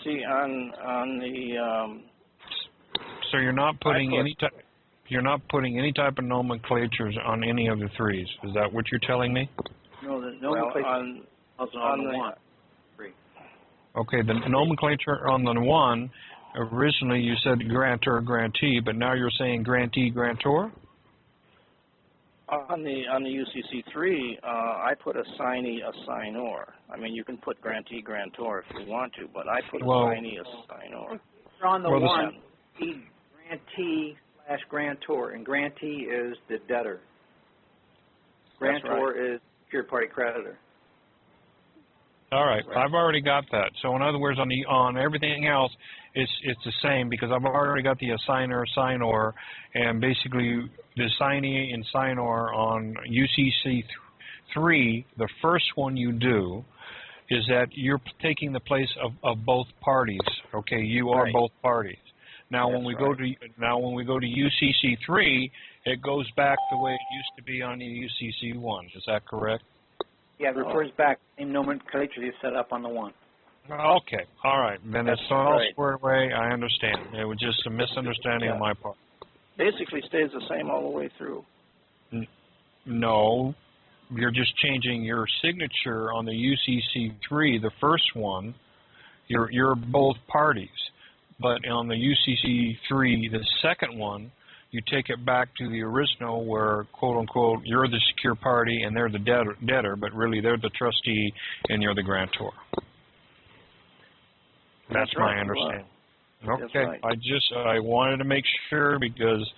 See, on the so you're not putting any type of nomenclatures on any of the 3s. Is that what you're telling me? No, the nomenclature on the 1. 3. Okay, the nomenclature on the 1. Originally, you said grantor, grantee, but now you're saying grantee, grantor? On the UCC3, I put assignee, assignor. I mean, you can put grantee, grantor if you want to, but I put assignee, assignor. On the 1, grantee/grantor, and grantee is the debtor. Grantor is pure party creditor. All right, I've already got that. So in other words, on everything else, it's the same because I've already got the assigner, assignor, and basically the assignee and assignor on UCC3. The first one you do is that you're taking the place of both parties. Okay, you are both parties. Now when we go to UCC3, it goes back the way it used to be on the UCC1. Is that correct? Yeah, it refers back to the same nomenclature you set up on the 1. Okay, all right. Then it's all squared away. I understand. It was just a misunderstanding on my part. Basically stays the same all the way through. No, you're just changing your signature on the UCC3, the first one. You're both parties. But on the UCC3, the second one, you take it back to the original where, quote-unquote, you're the secure party and they're the debtor, but really they're the trustee and you're the grantor. That's my understanding. Okay, I wanted to make sure because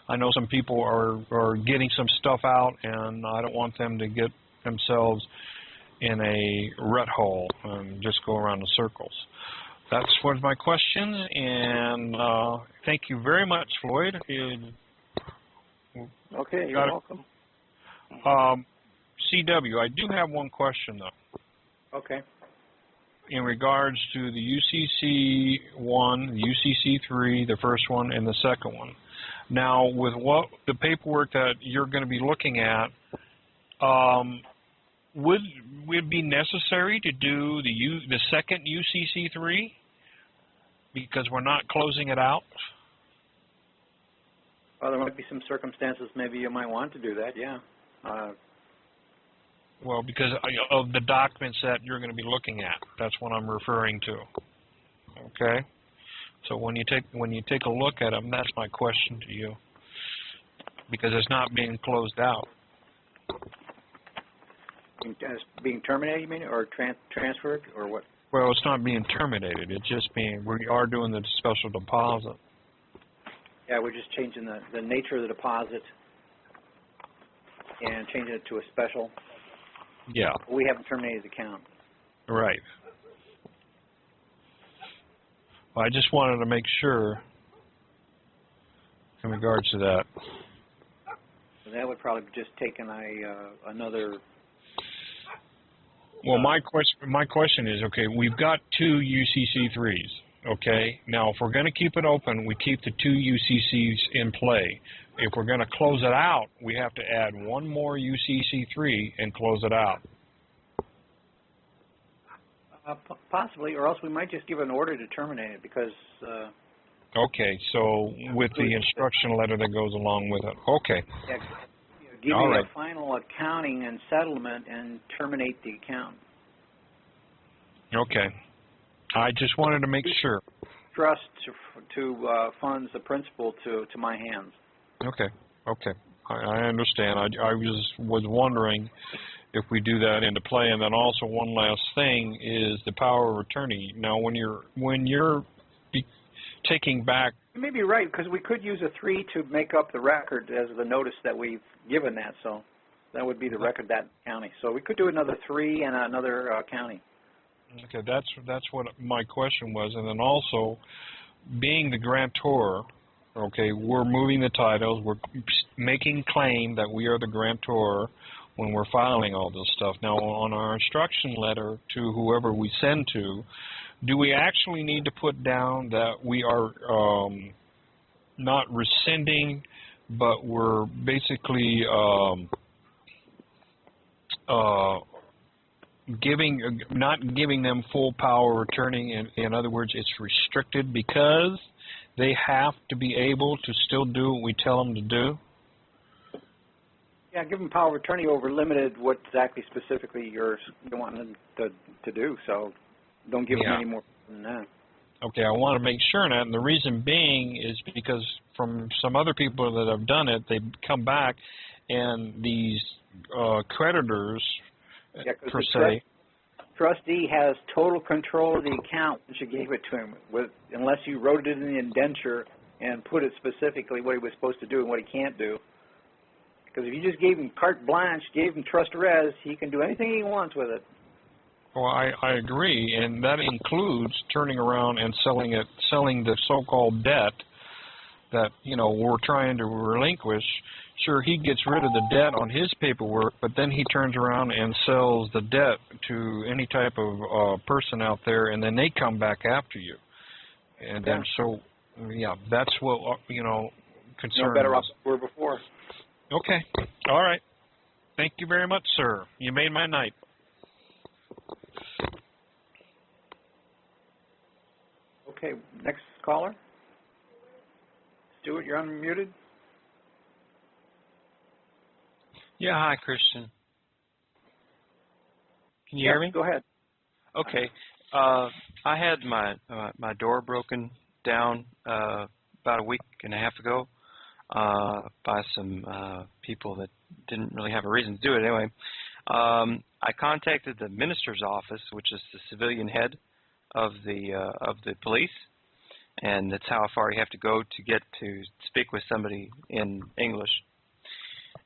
I know some people are getting some stuff out and I don't want them to get themselves in a rut hole and just go around in circles. That's one of my questions, and thank you very much, Floyd. Okay, you're welcome. CW, I do have one question, though. Okay. In regards to the UCC1, the UCC3, the first one, and the second one. Now, with the paperwork that you're going to be looking at, would it be necessary to do the second UCC3 because we're not closing it out? Well, there might be some circumstances maybe you might want to do that, yeah. Well, because of the documents that you're going to be looking at, that's what I'm referring to. Okay? So when you take a look at them, that's my question to you, because it's not being closed out. As being terminated, you mean, or transferred, or what? Well, it's not being terminated. It's just being, we are doing the special deposit. Yeah, we're just changing the nature of the deposit and changing it to a special. Yeah. We haven't terminated the account. Right. Well, I just wanted to make sure in regards to that. That would probably just take another. Well, my question is, okay, we've got 2 UCC3s, okay? Now, if we're going to keep it open, we keep the 2 UCCs in play. If we're going to close it out, we have to add 1 more UCC3 and close it out. Possibly, or else we might just give an order to terminate it because... okay, so with the instruction letter that goes along with it. Okay. Yeah, give me a final accounting and settlement and terminate the account. Okay. I just wanted to make sure. Trust to funds the principal to my hands. Okay. Okay. I understand. I was wondering if we do that into play. And then also one last thing is the power of attorney. Now, when you're taking back... You may be right, because we could use a 3 to make up the record as the notice that we've given that, so that would be the record that county. So we could do another 3 and another county. Okay, that's what my question was. And then also, being the grantor, okay, we're moving the titles, we're making claim that we are the grantor when we're filing all this stuff. Now, on our instruction letter to whoever we send to, do we actually need to put down that we are not rescinding, but we're basically not giving them full power of attorney? In other words, it's restricted because they have to be able to still do what we tell them to do? Yeah, give them power of attorney over limited what exactly specifically you want them to do, so don't give them any more than that. Okay, I want to make sure of that, and the reason being is because from some other people that have done it, they come back and these creditors, per se. Trustee has total control of the account once you gave it to him, unless you wrote it in the indenture and put it specifically what he was supposed to do and what he can't do. Because if you just gave him carte blanche, gave him trust res, he can do anything he wants with it. Well, I agree, and that includes turning around and selling the so-called debt that, we're trying to relinquish. Sure, he gets rid of the debt on his paperwork, but then he turns around and sells the debt to any type of person out there, and then they come back after you. And then that's what, concern. No better off than we were before. Okay. All right. Thank you very much, sir. You made my night. Okay, next caller. Stuart, you're unmuted. Yeah, hi, Christian. Can you hear me? Go ahead. Okay. I had my door broken down about a week and a half ago by some people that didn't really have a reason to do it. Anyway, I contacted the minister's office, which is the civilian head of the police, and that's how far you have to go to get to speak with somebody in English.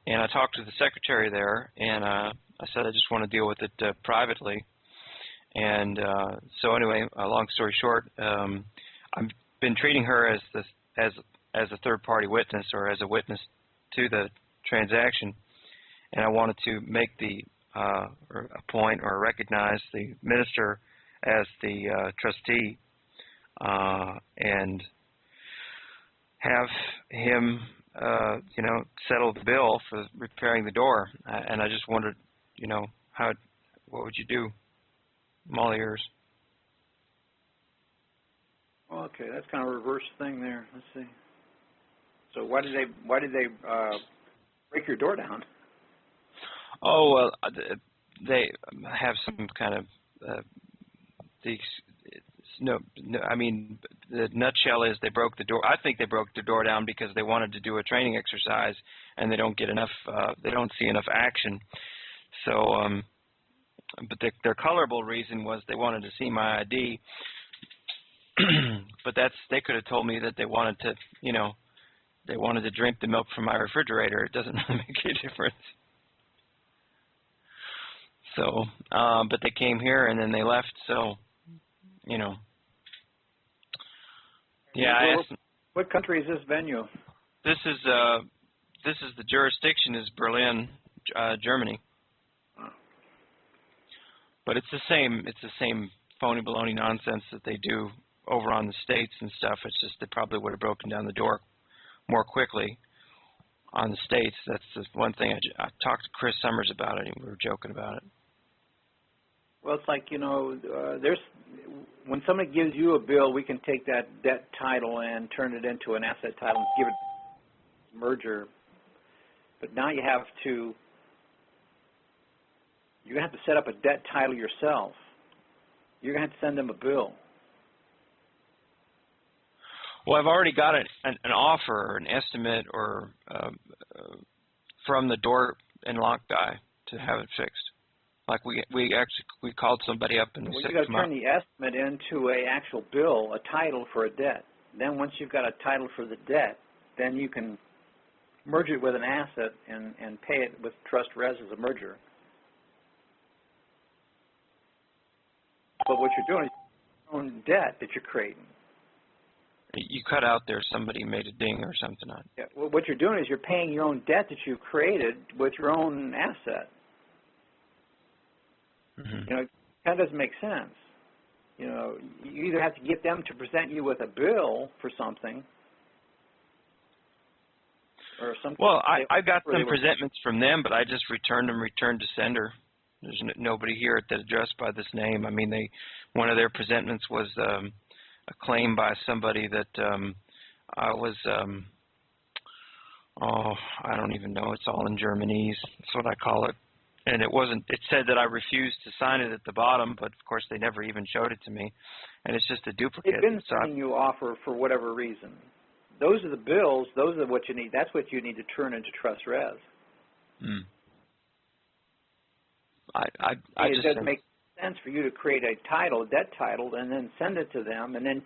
And I talked to the secretary there, and I said I just want to deal with it privately. And so anyway, long story short, I've been treating her as a third-party witness, or as a witness to the transaction, and I wanted to make or appoint or recognize the minister as the trustee, and have him, settle the bill for repairing the door. And I just wondered, what would you do? I'm all ears. Okay, that's kind of a reverse thing there. Let's see. So why did they break your door down? Oh, well, they have some kind of I mean, the nutshell is they broke the door. I think they broke the door down because they wanted to do a training exercise, and they don't get enough. They don't see enough action. So but their colorable reason was they wanted to see my ID. But they could have told me that they wanted to, they wanted to drink the milk from my refrigerator. It doesn't really make any difference. So, but they came here and then they left. So, yeah. I asked, what country is this venue? This is the jurisdiction is Berlin, Germany. But it's the same phony baloney nonsense that they do over on the States and stuff. It's just they probably would have broken down the door more quickly on the States. That's the one thing. I talked to Chris Summers about it, and we were joking about it. Well, it's like, when somebody gives you a bill, we can take that debt title and turn it into an asset title and give it a merger. But now you're going to have to set up a debt title yourself. You're going to have to send them a bill. Well, I've already got an offer or an estimate or from the door and lock guy to have it fixed. Like we called somebody up and you said, got to turn the estimate into a actual bill, a title for a debt. Then once you've got a title for the debt, then you can merge it with an asset and pay it with trust res as a merger. But what you're doing is your own debt that you're creating. You cut out there. Somebody made a ding or something on it. Yeah, well, what you're doing is you're paying your own debt that you've created with your own asset. Mm-hmm. That doesn't make sense. You either have to get them to present you with a bill for something, or something. Well, I got some presentments from them, but I just returned to sender. There's nobody here at that address by this name. I mean, one of their presentments was a claim by somebody that I was. I don't even know. It's all in Germanese. That's what I call it. And it wasn't. It said that I refused to sign it at the bottom, but of course they never even showed it to me, and it's just a duplicate. They've been sending you offer for whatever reason. Those are the bills. Those are what you need. That's what you need to turn into trust res. Hmm. It doesn't make sense for you to create a title, debt title, and then send it to them, and then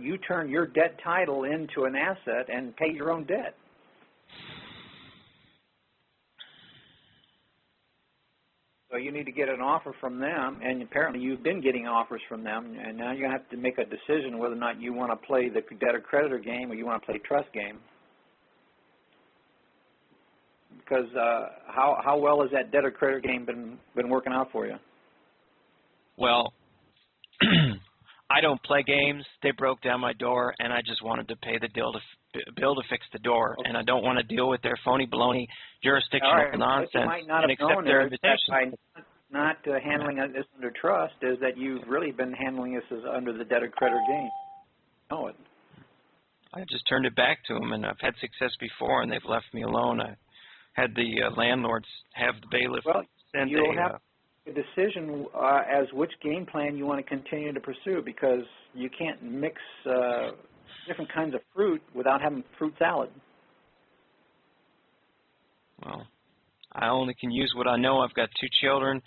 you turn your debt title into an asset and pay your own debt. So you need to get an offer from them, and apparently you've been getting offers from them, and now you're going to have to make a decision whether or not you want to play the debtor-creditor game or you want to play trust game. Because how well has that debtor-creditor game been working out for you? Well, I don't play games. They broke down my door, and I just wanted to pay the bill to fix the door, okay. And I don't want to deal with their phony baloney jurisdictional nonsense. What you might not have known is that by not handling this under trust is that you've really been handling this as under the debtor-creditor game. Know it. I just turned it back to them, and I've had success before, and they've left me alone. I had the landlords have the bailiff send you'll have a decision as which game plan you want to continue to pursue, because you can't mix different kinds of fruit without having fruit salad. Well, I only can use what I know. I've got 2 children.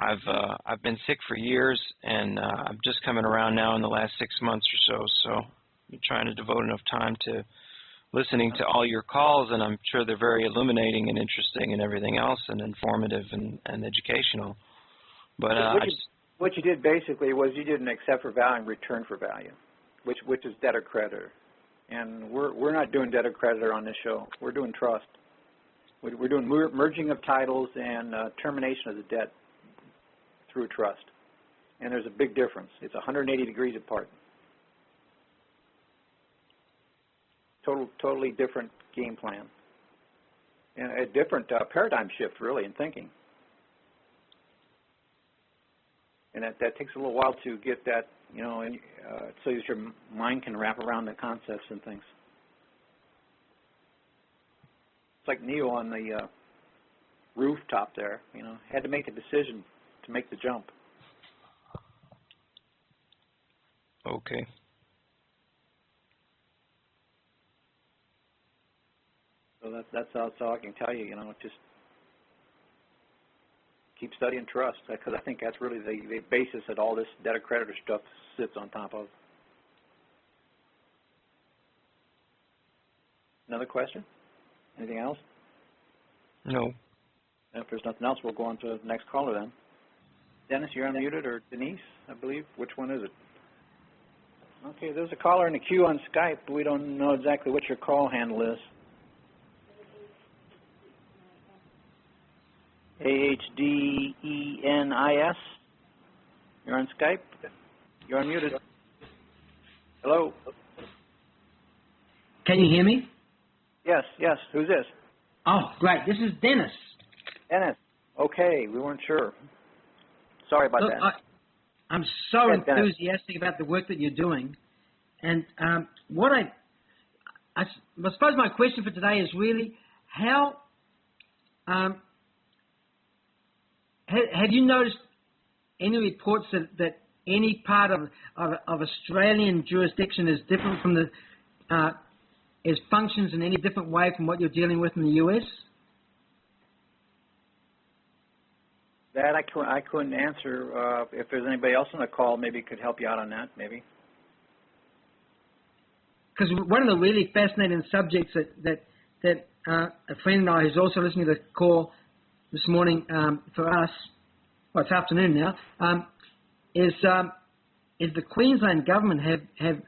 I've been sick for years, and I'm just coming around now in the last 6 months or so. So I'm trying to devote enough time to listening to all your calls, and I'm sure they're very illuminating and interesting and everything else, and informative and educational. But what you did basically was you did an accept for value and return for value, which is debtor creditor, and we're not doing debtor creditor on this show. We're doing trust. We're doing merging of titles and termination of the debt through trust, and there's a big difference. It's 180 degrees apart. Totally different game plan, and a different paradigm shift, really, in thinking. And that takes a little while to get that, so that your mind can wrap around the concepts and things. It's like Neo on the rooftop there, had to make a decision to make the jump. Okay. So that's all I can tell you. Just keep studying trust, because I think that's really the basis that all this debtor creditor stuff sits on top of. Another question? Anything else? No. If there's nothing else, we'll go on to the next caller then. Dennis, you're unmuted, or Denise, I believe. Which one is it? Okay, there's a caller in the queue on Skype. We don't know exactly what your call handle is. AHDENIS. You're on Skype. You're unmuted. Hello. Can you hear me? Yes, yes. Who's this? Oh, great. This is Dennis. Dennis. Okay, we weren't sure. Sorry about Look, that. I'm so Dennis. enthusiastic about the work that you're doing. And what I suppose my question for today is really how have you noticed any reports that any part of Australian jurisdiction is different from the is functions in any different way from what you're dealing with in the U.S.? That I couldn't answer. If there's anybody else on the call, maybe could help you out on that, maybe. Because one of the really fascinating subjects that a friend and I, who's also listening to the call this morning for us, well, it's afternoon now, is the Queensland government have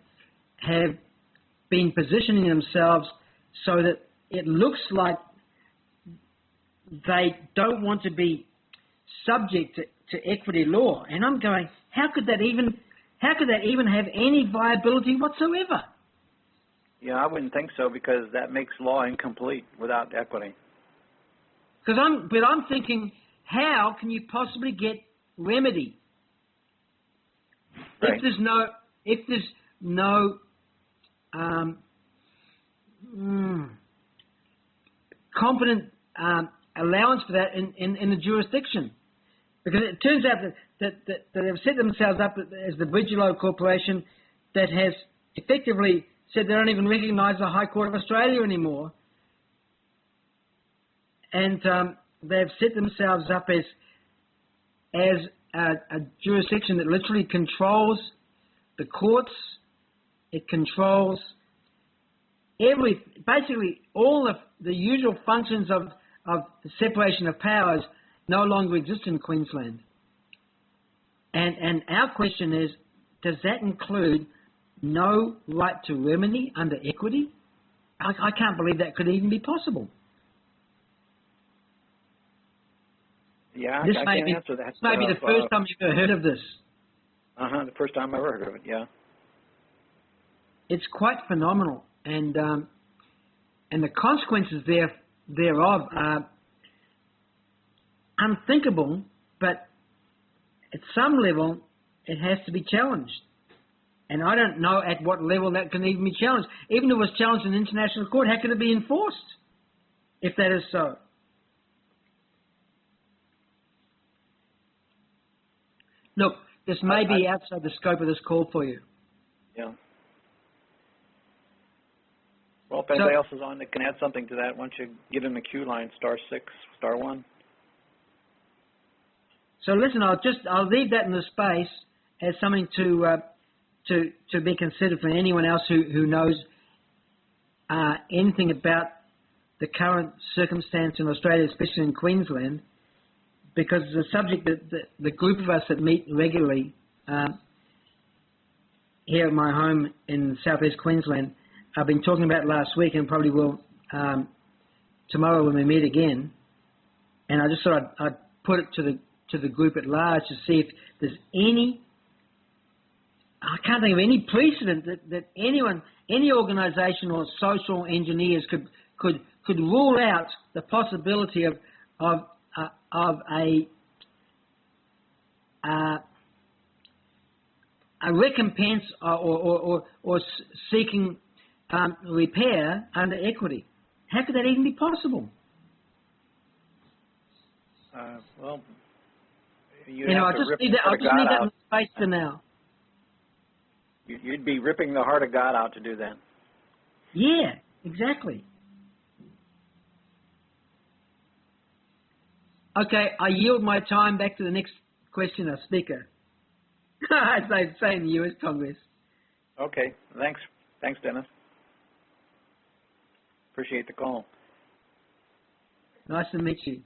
been positioning themselves so that it looks like they don't want to be subject to equity law. And I'm going, how could that even have any viability whatsoever? Yeah, I wouldn't think so, because that makes law incomplete without equity. But I'm thinking, how can you possibly get remedy Right. if there's no competent allowance for that in the jurisdiction? Because it turns out that they've set themselves up as the Bridgelow Corporation that has effectively said they don't even recognise the High Court of Australia anymore. And they've set themselves up as a jurisdiction that literally controls the courts. It controls basically all of the usual functions of the separation of powers no longer exist in Queensland. And our question is, does that include no right to remedy under equity? I can't believe that could even be possible. Yeah, This I may can't be, answer that. This may be the first time you've ever heard of this. The first time I ever heard of it, yeah. It's quite phenomenal, and the consequences thereof are unthinkable, but at some level it has to be challenged. And I don't know at what level that can even be challenged. Even if it was challenged in international court, how can it be enforced if that is so? Look, this may be outside the scope of this call for you. Yeah. Well, if anybody else is on that can add something to that, why don't you give him a queue line, *6, *1. So listen, I'll leave that in the space as something to be considered for anyone else who knows anything about the current circumstance in Australia, especially in Queensland, because it's a subject that the group of us that meet regularly here at my home in southeast Queensland, I've been talking about last week and probably will tomorrow when we meet again. And I just thought I'd put it to the group at large to see if there's any. I can't think of any precedent that anyone, any organisation or social engineers could rule out the possibility of a recompense or seeking repair under equity. How could that even be possible? Well, I'll just leave that in space for now. You'd be ripping the heart of God out to do that. Yeah, exactly. Okay, I yield my time back to the next questioner, speaker. As they say in the U.S. Congress. Okay, thanks. Thanks, Dennis. Appreciate the call. Nice to meet you,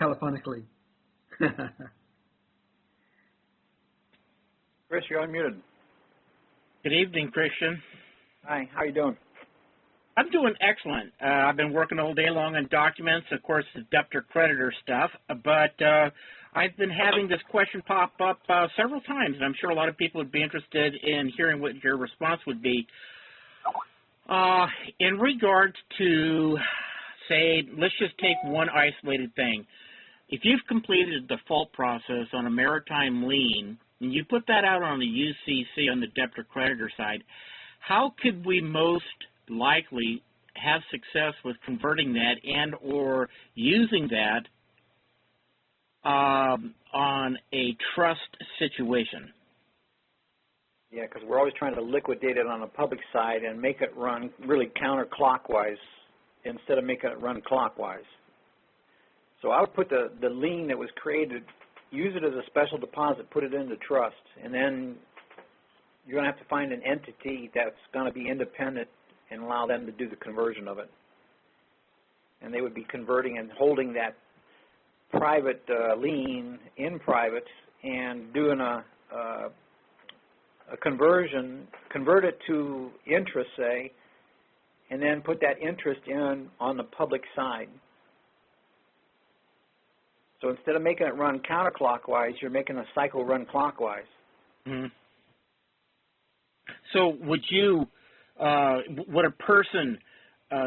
telephonically. Chris, you're unmuted. Good evening, Christian. Hi, how you doing? I'm doing excellent. I've been working all day long on documents, of course, the debtor-creditor stuff, but I've been having this question pop up several times, and I'm sure a lot of people would be interested in hearing what your response would be. In regards to, say, let's just take one isolated thing. If you've completed a default process on a maritime lien, and you put that out on the UCC on the debtor-creditor side, how could we most likely have success with converting that and or using that on a trust situation? Yeah, because we're always trying to liquidate it on the public side and make it run really counterclockwise instead of making it run clockwise. So I would put the lien that was created, use it as a special deposit, put it into trust, and then you're going to have to find an entity that's going to be independent and allow them to do the conversion of it. And they would be converting and holding that private lien in private and doing a conversion, convert it to interest, say, and then put that interest in on the public side. So instead of making it run counterclockwise, you're making the cycle run clockwise. Mm-hmm. So would you, would a person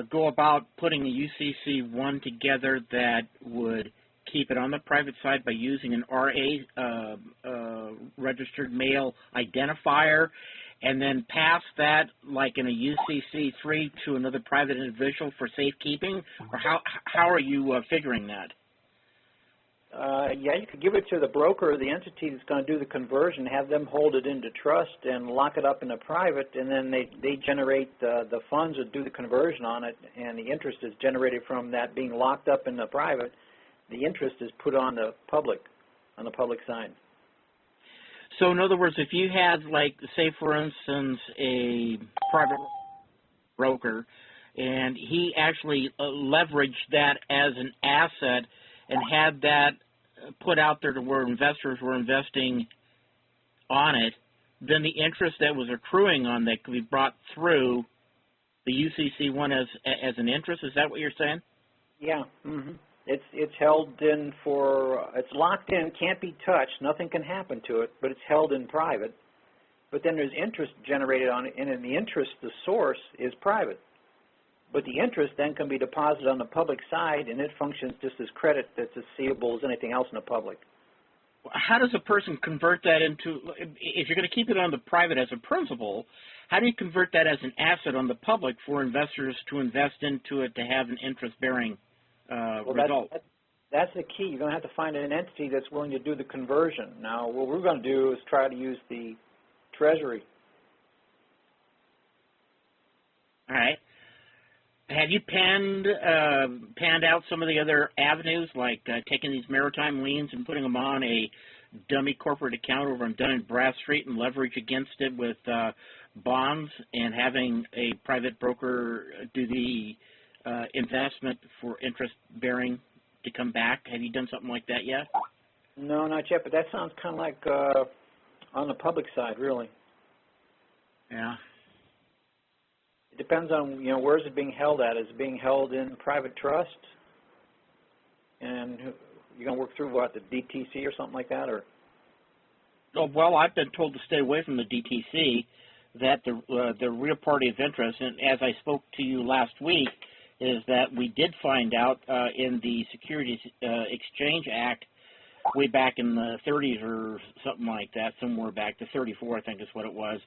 go about putting a UCC1 together that would keep it on the private side by using an RA registered mail identifier and then pass that like in a UCC3 to another private individual for safekeeping? Or how are you figuring that? Yeah, you could give it to the broker or the entity that's going to do the conversion, have them hold it into trust and lock it up in the private, and then they generate the funds that do the conversion on it, and the interest is generated from that being locked up in the private. The interest is put on the public side. So in other words, if you had, like, say, for instance, a private broker, and he actually leveraged that as an asset and had that put out there to where investors were investing on it, then the interest that was accruing on that could be brought through the UCC1 as an interest. Is that what you're saying? Yeah. Mm-hmm. It's held in it's locked in, can't be touched, nothing can happen to it, but it's held in private. But then there's interest generated on it, and in the interest, the source is private. But the interest then can be deposited on the public side, and it functions just as credit that's as seeable as anything else in the public. How does a person convert that into, if you're going to keep it on the private as a principal, how do you convert that as an asset on the public for investors to invest into it to have an interest-bearing result? That's the key. You're going to have to find an entity that's willing to do the conversion. Now, what we're going to do is try to use the Treasury. All right. Have you panned out some of the other avenues, like taking these maritime liens and putting them on a dummy corporate account over on Dun & Bradstreet and leverage against it with bonds and having a private broker do the investment for interest-bearing to come back? Have you done something like that yet? No, not yet, but that sounds kind of like on the public side, really. Yeah. It depends on, where is it being held at? Is it being held in private trust? And you're going to work through, what, the DTC or something like that? Or? Oh, well, I've been told to stay away from the DTC, that the real party of interest, and as I spoke to you last week, is that we did find out in the Securities Exchange Act way back in the 30s or something like that, somewhere back to 34, I think is what it was,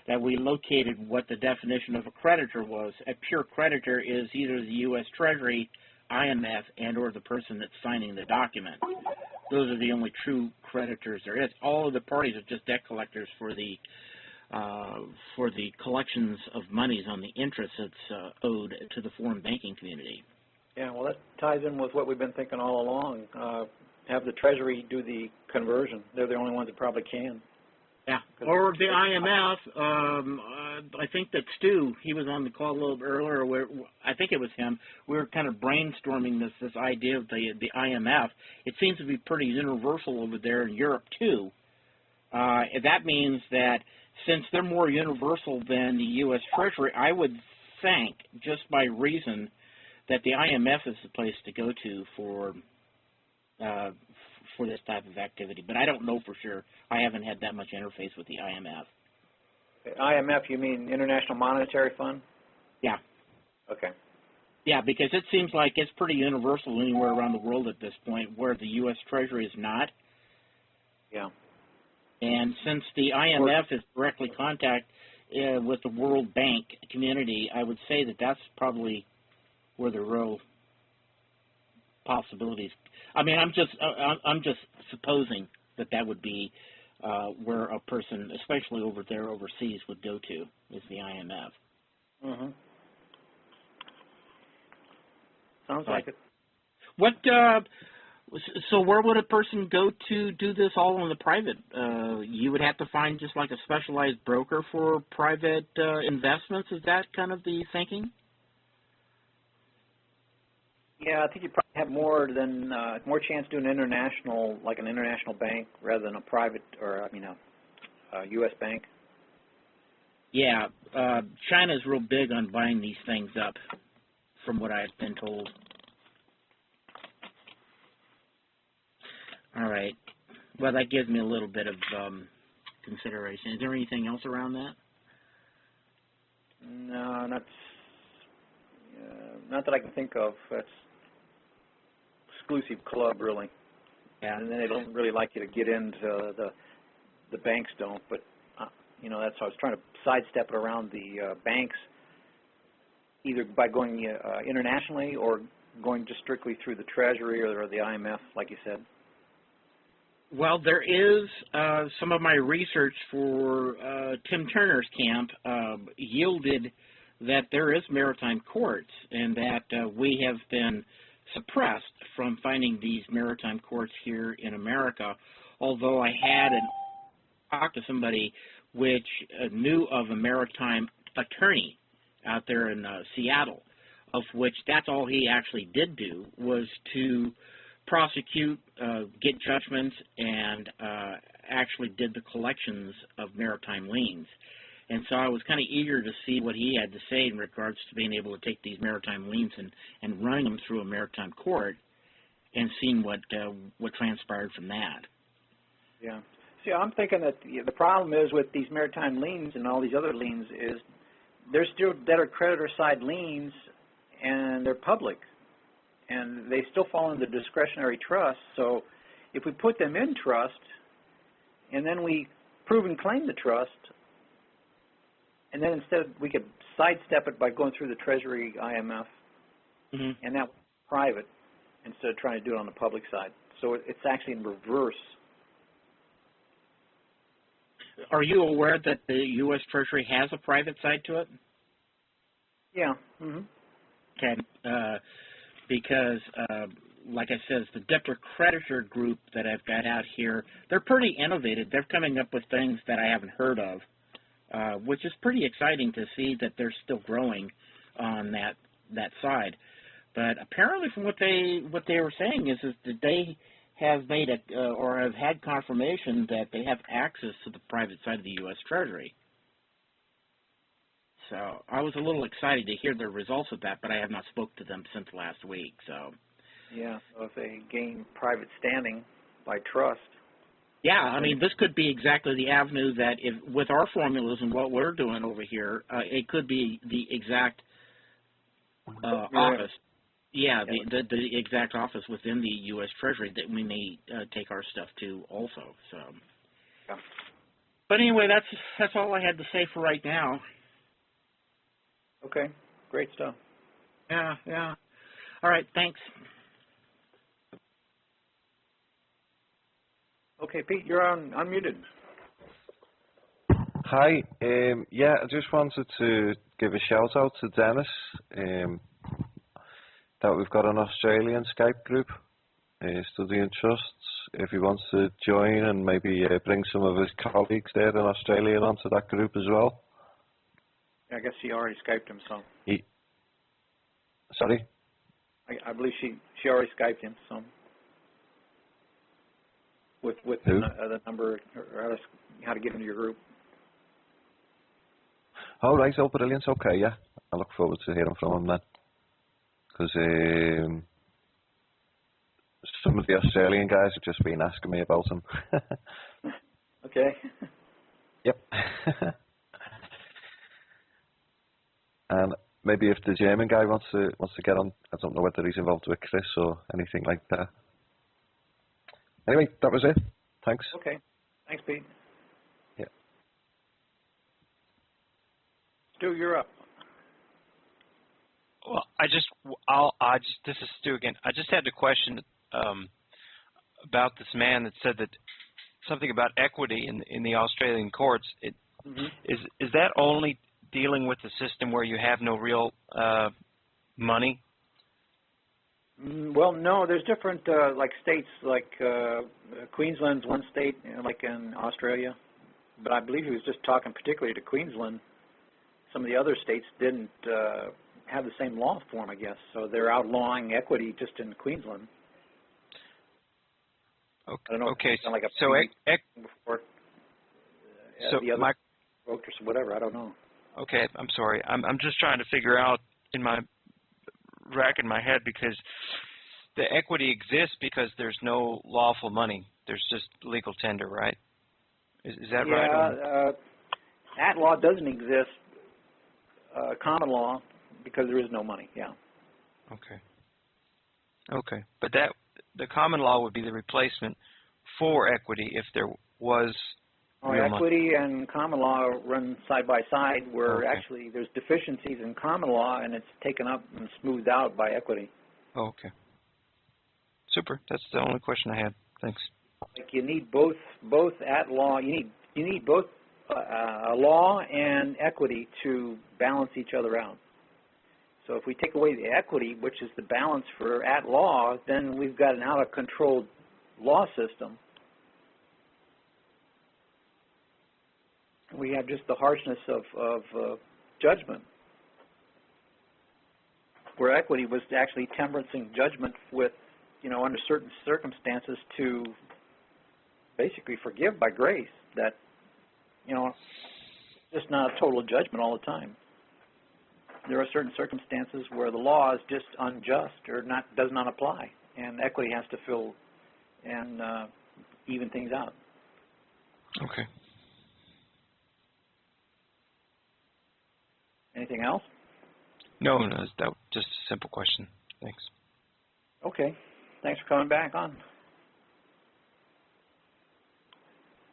that we located what the definition of a creditor was. A pure creditor is either the U.S. Treasury, IMF, and or the person that's signing the document. Those are the only true creditors there is. All of the parties are just debt collectors for the collections of monies on the interest that's owed to the foreign banking community. Yeah, well, that ties in with what we've been thinking all along. Have the Treasury do the conversion. They're the only ones that probably can. Yeah, or the IMF. I think that Stu, he was on the call a little bit earlier. Where I think it was him. We were kind of brainstorming this idea of the IMF. It seems to be pretty universal over there in Europe too. That means that since they're more universal than the U.S. Treasury, I would think, just by reason, that the IMF is the place to go to for this type of activity. But I don't know for sure. I haven't had that much interface with the IMF. IMF, you mean International Monetary Fund? Yeah. Okay. Yeah, because it seems like it's pretty universal anywhere around the world at this point, where the U.S. Treasury is not. Yeah. And since the IMF is directly contact with the World Bank community, I would say that that's probably where the real possibilities. I mean, I'm just supposing that would be where a person, especially over there overseas, would go to, is the IMF. Mm-hmm. Sounds like it. What? So where would a person go to do this all on the private? You would have to find just like a specialized broker for private investments. Is that kind of the thinking? Yeah, I think you probably have more chance doing international, like an international bank, rather than a private, or a U.S. bank. Yeah, China's real big on buying these things up, from what I've been told. All right. Well, that gives me a little bit of consideration. Is there anything else around that? No, not that I can think of. That's exclusive club, really. Yeah. And then they don't really like you to get into the banks don't. But that's how I was trying to sidestep it around the banks, either by going internationally or going just strictly through the Treasury or the IMF, like you said. Well, there is some of my research for Tim Turner's camp yielded that there is maritime courts, and that we have been suppressed from finding these maritime courts here in America, although I had talked to somebody which knew of a maritime attorney out there in Seattle, of which that's all he actually did do was to prosecute, get judgments, and actually did the collections of maritime liens. And so I was kind of eager to see what he had to say in regards to being able to take these maritime liens and running them through a maritime court and seeing what transpired from that. Yeah. See, I'm thinking that the problem is with these maritime liens and all these other liens is they're still debtor-creditor side liens, and they're public. And they still fall into discretionary trust. So if we put them in trust and then we prove and claim the trust, and then instead we could sidestep it by going through the Treasury, IMF, mm-hmm. and that private instead of trying to do it on the public side. So it's actually in reverse. Are you aware that the U.S. Treasury has a private side to it? Yeah. Mm-hmm. Okay. Because, like I said, the debtor-creditor group that I've got out here, they're pretty innovative. They're coming up with things that I haven't heard of, which is pretty exciting to see that they're still growing on that side. But apparently, from what they were saying is that they have made or have had confirmation that they have access to the private side of the U.S. Treasury. So I was a little excited to hear the results of that, but I have not spoke to them since last week. So yeah, so if they gain private standing by trust. Yeah, I mean, this could be exactly the avenue that, if with our formulas and what we're doing over here, it could be the exact office. Yeah, the exact office within the U.S. Treasury that we may take our stuff to also. So, yeah. But anyway, that's all I had to say for right now. Okay, great stuff. Yeah. All right, thanks. Okay, Pete, you're unmuted. Hi. I just wanted to give a shout out to Dennis. that we've got an Australian Skype group, Studying Trusts. If he wants to join and maybe bring some of his colleagues there in Australia onto that group as well. I guess she already Skyped him, so. Sorry? I believe she already Skyped him, so. With Who? the number, or how to get into your group. Oh, right, oh, brilliant, okay, yeah. I look forward to hearing from him then. Because some of the Australian guys have just been asking me about him. Okay. Yep. And maybe if the German guy wants to get on, I don't know whether he's involved with Chris or anything like that. Anyway, that was it. Thanks. Okay. Thanks, Pete. Yeah. Stu, you're up. Well, this is Stu again. I just had a question about this man that said that something about equity in the Australian courts. Is that only dealing with the system where you have no real money? Well, no, there's different like states, like Queensland's one state, like in Australia, but I believe he was just talking particularly to Queensland. Some of the other states didn't have the same law form, I guess, so they're outlawing equity just in Queensland. Okay. I don't know. Okay. Like a So, before, so the other my or whatever. I don't know. Okay, I'm sorry. I'm just trying to figure out in my rack in my head, because the equity exists because there's no lawful money. There's just legal tender, right? Is that right? Yeah, that law doesn't exist. Common law, because there is no money. Yeah. Okay. Okay, but the common law would be the replacement for equity if there was. Equity and common law run side by side, where Okay. actually there's deficiencies in common law, and it's taken up and smoothed out by equity. Okay. Super. That's the only question I had. Thanks. Like you need both at law. You need both law and equity to balance each other out. So if we take away the equity, which is the balance for at law, then we've got an out of control law system. We have just the harshness of judgment, where equity was actually temperancing judgment with, under certain circumstances to basically forgive by grace. That, just not a total judgment all the time. There are certain circumstances where the law is just unjust or does not apply, and equity has to fill and even things out. Okay. Anything else? No, that was just a simple question. Thanks. Okay. Thanks for coming back on.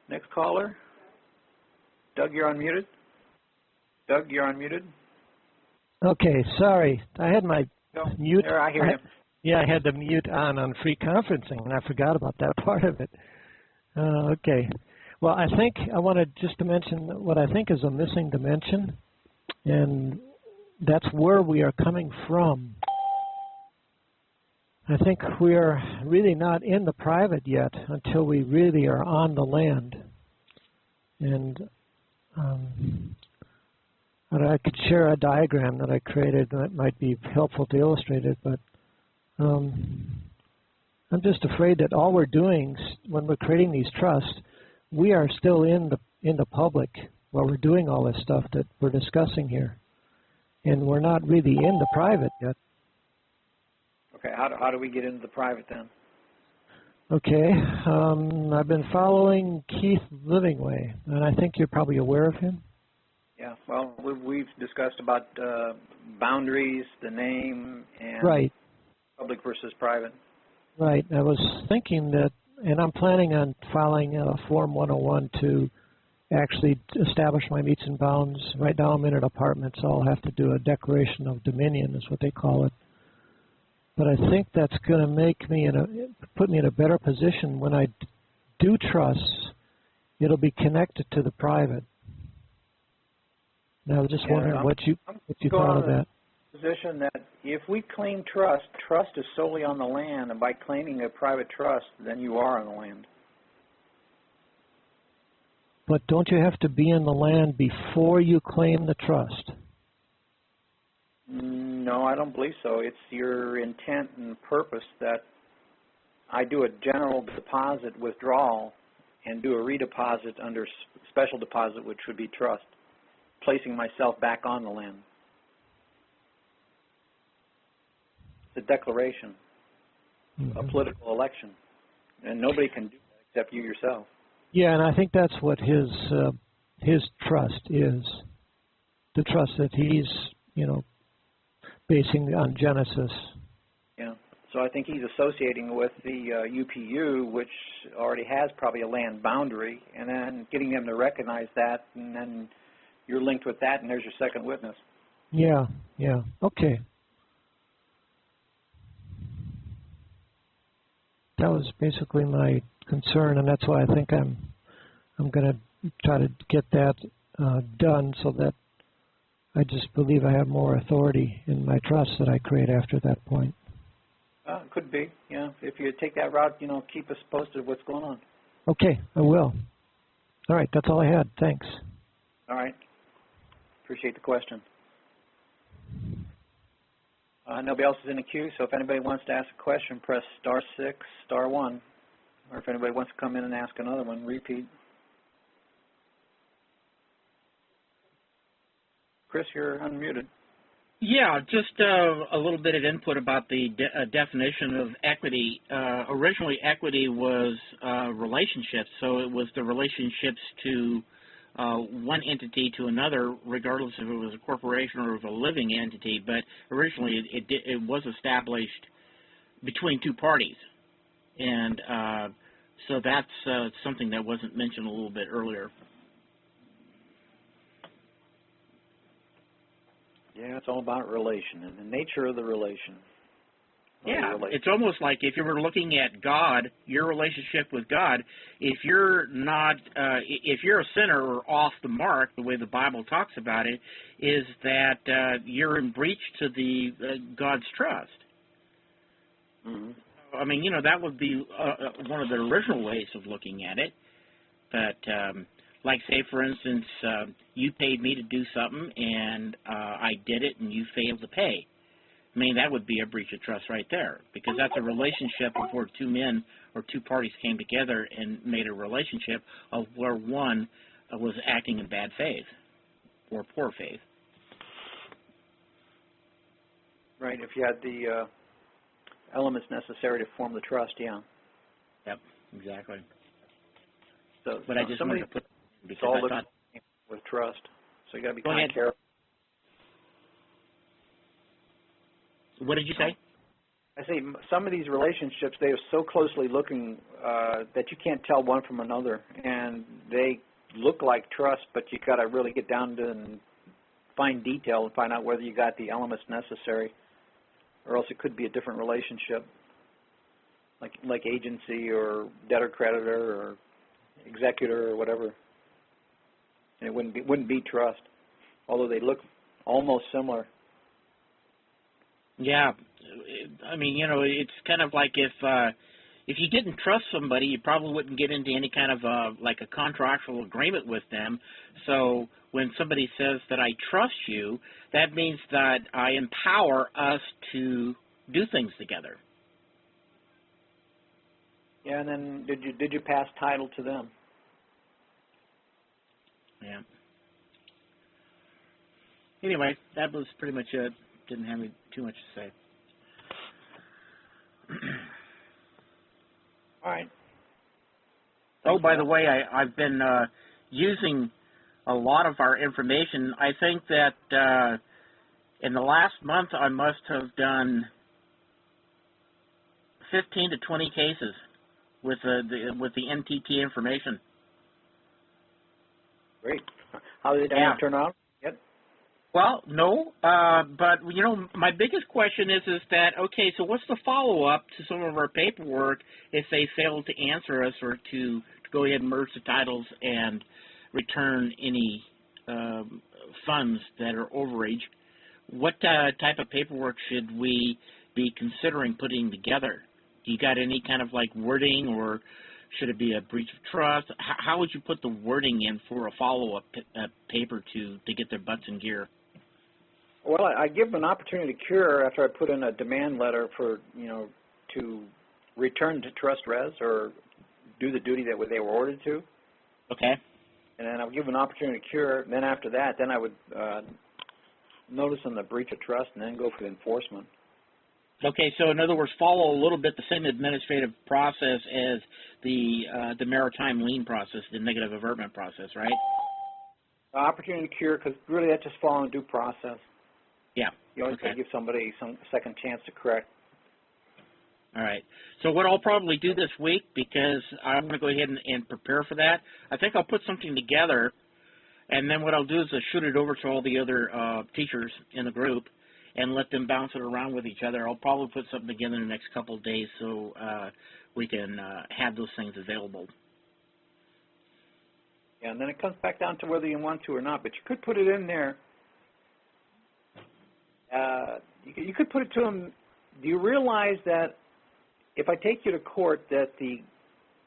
Next caller. Doug, you're unmuted. Doug, you're unmuted. Okay, sorry. I had my mute. There, I hear you. Yeah, I had the mute on free conferencing, and I forgot about that part of it. Okay. Well, I think I wanted just to mention what I think is a missing dimension, and that's where we are coming from. I think we are really not in the private yet until we really are on the land. And I could share a diagram that I created that might be helpful to illustrate it, but I'm just afraid that all we're doing when we're creating these trusts, we are still in the public while we're doing all this stuff that we're discussing here, and we're not really in the private yet. Okay, how do we get into the private then? Okay, I've been following Keith Livingway, and I think you're probably aware of him. Yeah, well, we've discussed about boundaries, the name, and right. Public versus private. Right. I was thinking that, and I'm planning on filing Form 101 to actually establish my metes and bounds. Right now I'm in an apartment, so I'll have to do a declaration of dominion, is what they call it. But I think that's going to make me put me in a better position when I do trusts. It'll be connected to the private. Now I was just wondering what you thought of that. Position that if we claim trust, trust is solely on the land, and by claiming a private trust, then you are on the land. But don't you have to be in the land before you claim the trust? No, I don't believe so. It's your intent and purpose that I do a general deposit withdrawal and do a redeposit under special deposit, which would be trust, placing myself back on the land. It's a declaration, a political election, and nobody can do that except you yourself. Yeah, and I think that's what his trust is, the trust that he's, basing on Genesis. Yeah, so I think he's associating with the UPU, which already has probably a land boundary, and then getting them to recognize that, and then you're linked with that, and there's your second witness. Yeah, okay. That was basically my concern, and that's why I think I'm going to try to get that done, so that I just believe I have more authority in my trust that I create after that point. Could be, yeah. If you take that route, keep us posted of what's going on. Okay, I will. All right, that's all I had. Thanks. All right. Appreciate the question. Nobody else is in the queue, so if anybody wants to ask a question, press *6, *1. Or if anybody wants to come in and ask another one, repeat. Chris, you're unmuted. Yeah, just a little bit of input about the definition of equity. Originally, equity was relationships, so it was the relationships to one entity to another, regardless if it was a corporation or it was a living entity. But originally, it was established between two parties, and so that's something that wasn't mentioned a little bit earlier. Yeah, it's all about relation and the nature of the relation. Yeah, it's almost like if you were looking at God, your relationship with God, if you're not, if you're a sinner or off the mark, the way the Bible talks about it, is that you're in breach to the God's trust. Mm-hmm. I mean, that would be one of the original ways of looking at it. But like, say, for instance, you paid me to do something, and I did it, and you failed to pay. I mean, that would be a breach of trust right there, because that's a relationship where two men or two parties came together and made a relationship of where one was acting in bad faith or poor faith. Right, if you had the elements necessary to form the trust, yeah. Yep, exactly. So, but I just wanted to put because I thought with trust, so you got to be kind of careful. What did you say? I say some of these relationships, they are so closely looking that you can't tell one from another, and they look like trust, but you got to really get down to and find detail and find out whether you got the elements necessary, or else it could be a different relationship, like agency or debtor-creditor or executor or whatever. And it wouldn't be trust, although they look almost similar. Yeah, I mean, it's kind of like if you didn't trust somebody, you probably wouldn't get into any kind of like a contractual agreement with them. So when somebody says that I trust you, that means that I empower us to do things together. Yeah, and then did you pass title to them? Yeah. Anyway, that was pretty much it. Didn't have too much to say. All right. Oh, by the way, I've been using a lot of our information. I think that in the last month I must have done 15 to 20 cases with the NTT information. Great. How did that turn out? Yep. Well, no, but my biggest question is that, okay, so what's the follow-up to some of our paperwork if they fail to answer us or to go ahead and merge the titles and return any funds that are overage? what type of paperwork should we be considering putting together? Do you got any kind of like wording, or should it be a breach of trust? How would you put the wording in for a follow-up paper to get their butts in gear? Well, I give them an opportunity to cure after I put in a demand letter for, to return to trust res or do the duty that they were ordered to. Okay. And then I would give them an opportunity to cure. And then after that, then I would notice them the breach of trust and then go for the enforcement. Okay, so in other words, follow a little bit the same administrative process as the maritime lien process, the negative avertment process, right? Opportunity to cure, because really that's just following due process. Yeah. You always got to give somebody some second chance to correct. All right. So what I'll probably do this week, because I'm going to go ahead and prepare for that, I think I'll put something together, and then what I'll do is I'll shoot it over to all the other teachers in the group and let them bounce it around with each other. I'll probably put something together in the next couple of days so we can have those things available. Yeah, and then it comes back down to whether you want to or not, but you could put it in there. You could put it to them, do you realize that if I take you to court that the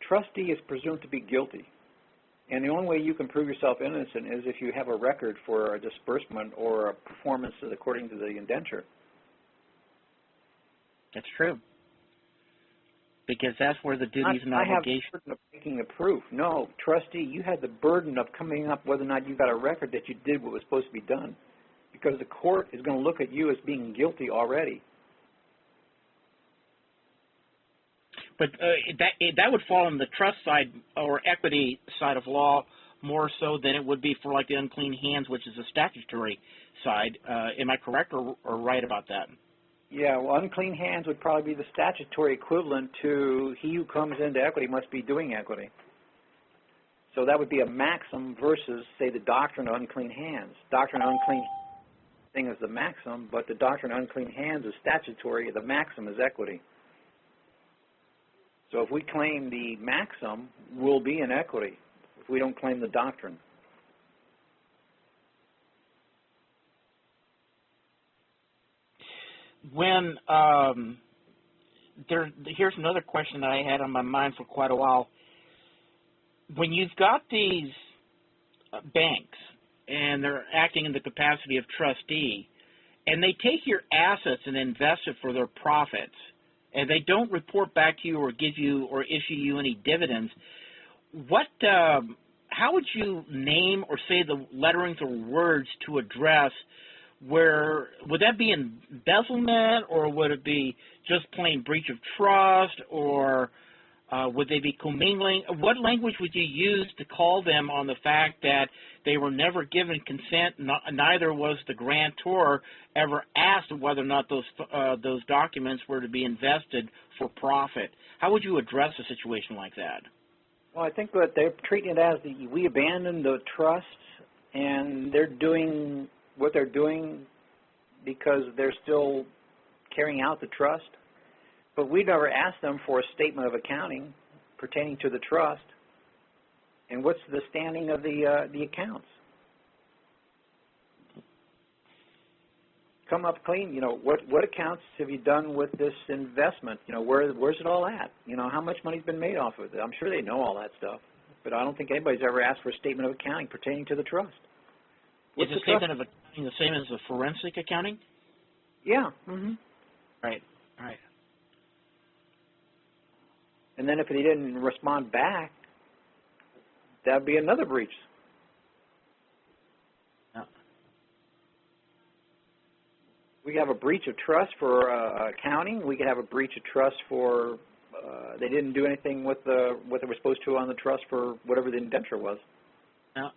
trustee is presumed to be guilty, and the only way you can prove yourself innocent is if you have a record for a disbursement or a performance according to the indenture? That's true. Because that's where the duties and obligations... I have the burden of making the proof. No, trustee, you had the burden of coming up whether or not you got a record that you did what was supposed to be done, because the court is going to look at you as being guilty already. But that would fall on the trust side or equity side of law more so than it would be for like the unclean hands, which is the statutory side. Am I correct or right about that? Yeah, well, unclean hands would probably be the statutory equivalent to he who comes into equity must be doing equity. So that would be a maxim versus, say, the doctrine of unclean hands. Doctrine of unclean thing is the maxim, but the doctrine of unclean hands is statutory. The maxim is equity. So if we claim the maxim, we'll be in equity if we don't claim the doctrine. When here's another question that I had on my mind for quite a while. When you've got these banks and they're acting in the capacity of trustee, and they take your assets and invest it for their profits, and they don't report back to you or give you or issue you any dividends, how would you name or say the letterings or words to address where, would that be embezzlement, or would it be just plain breach of trust, or would they be commingling? What language would you use to call them on the fact that they were never given consent, neither was the grantor ever asked whether or not those documents were to be invested for profit? How would you address a situation like that? Well, I think that they're treating it as we abandoned the trust, and they're doing what they're doing because they're still carrying out the trust. But we never asked them for a statement of accounting pertaining to the trust. And what's the standing of the accounts? Come up clean. What accounts have you done with this investment? Where's it all at? How much money's been made off of it? I'm sure they know all that stuff, but I don't think anybody's ever asked for a statement of accounting pertaining to the trust. Is a statement of accounting the same as the forensic accounting? Yeah. Mm-hmm. Right. And then if they didn't respond back, that would be another breach. Yeah. We have a breach of trust for accounting. We could have a breach of trust for they didn't do anything with what they were supposed to on the trust for whatever the indenture was. Yeah.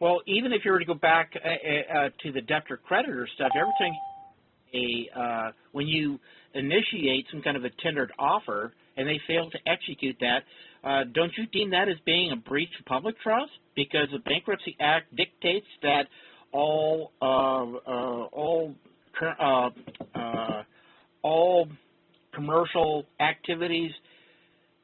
Well, even if you were to go back to the debtor-creditor stuff, everything, when you initiate some kind of a tendered offer and they fail to execute that, don't you deem that as being a breach of public trust? Because the Bankruptcy Act dictates that all commercial activities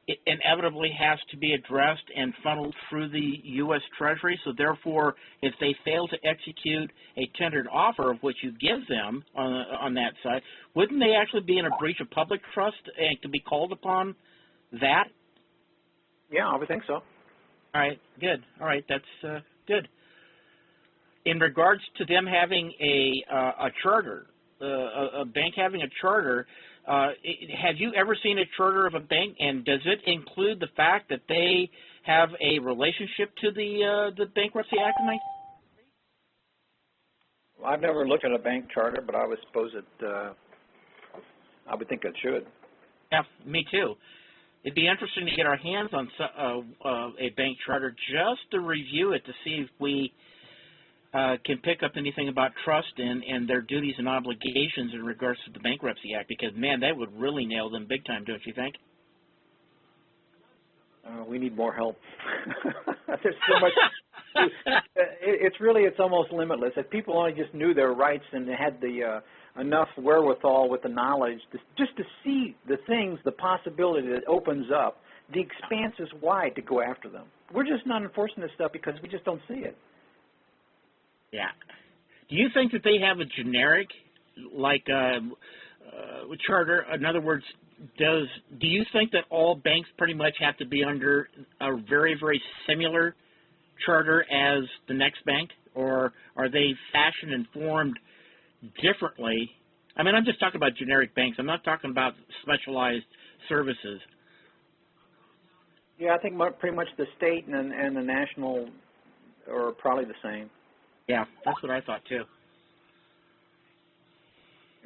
it inevitably has to be addressed and funneled through the U.S. Treasury. So therefore, if they fail to execute a tendered offer of what you give them on that side, wouldn't they actually be in a breach of public trust and to be called upon that? Yeah, I would think so. All right, good. All right, that's good. In regards to them having a charter, a bank having a charter, have you ever seen a charter of a bank, and does it include the fact that they have a relationship to the Bankruptcy Act? Well, I've never looked at a bank charter, but I would suppose I would think it should. Yeah, me too. It'd be interesting to get our hands on a bank charter just to review it to see if we can pick up anything about trust and their duties and obligations in regards to the Bankruptcy Act, because, man, that would really nail them big time, don't you think? We need more help. There's so much. It's almost limitless. If people only just knew their rights and they had the enough wherewithal with the knowledge just to see the things, the possibility that opens up, the expanse is wide to go after them. We're just not enforcing this stuff because we just don't see it. Yeah. Do you think that they have a generic, like, charter? In other words, do you think that all banks pretty much have to be under a very, very similar charter as the next bank, or are they fashioned and formed differently? I mean, I'm just talking about generic banks. I'm not talking about specialized services. Yeah, I think pretty much the state and the national are probably the same. Yeah, that's what I thought, too.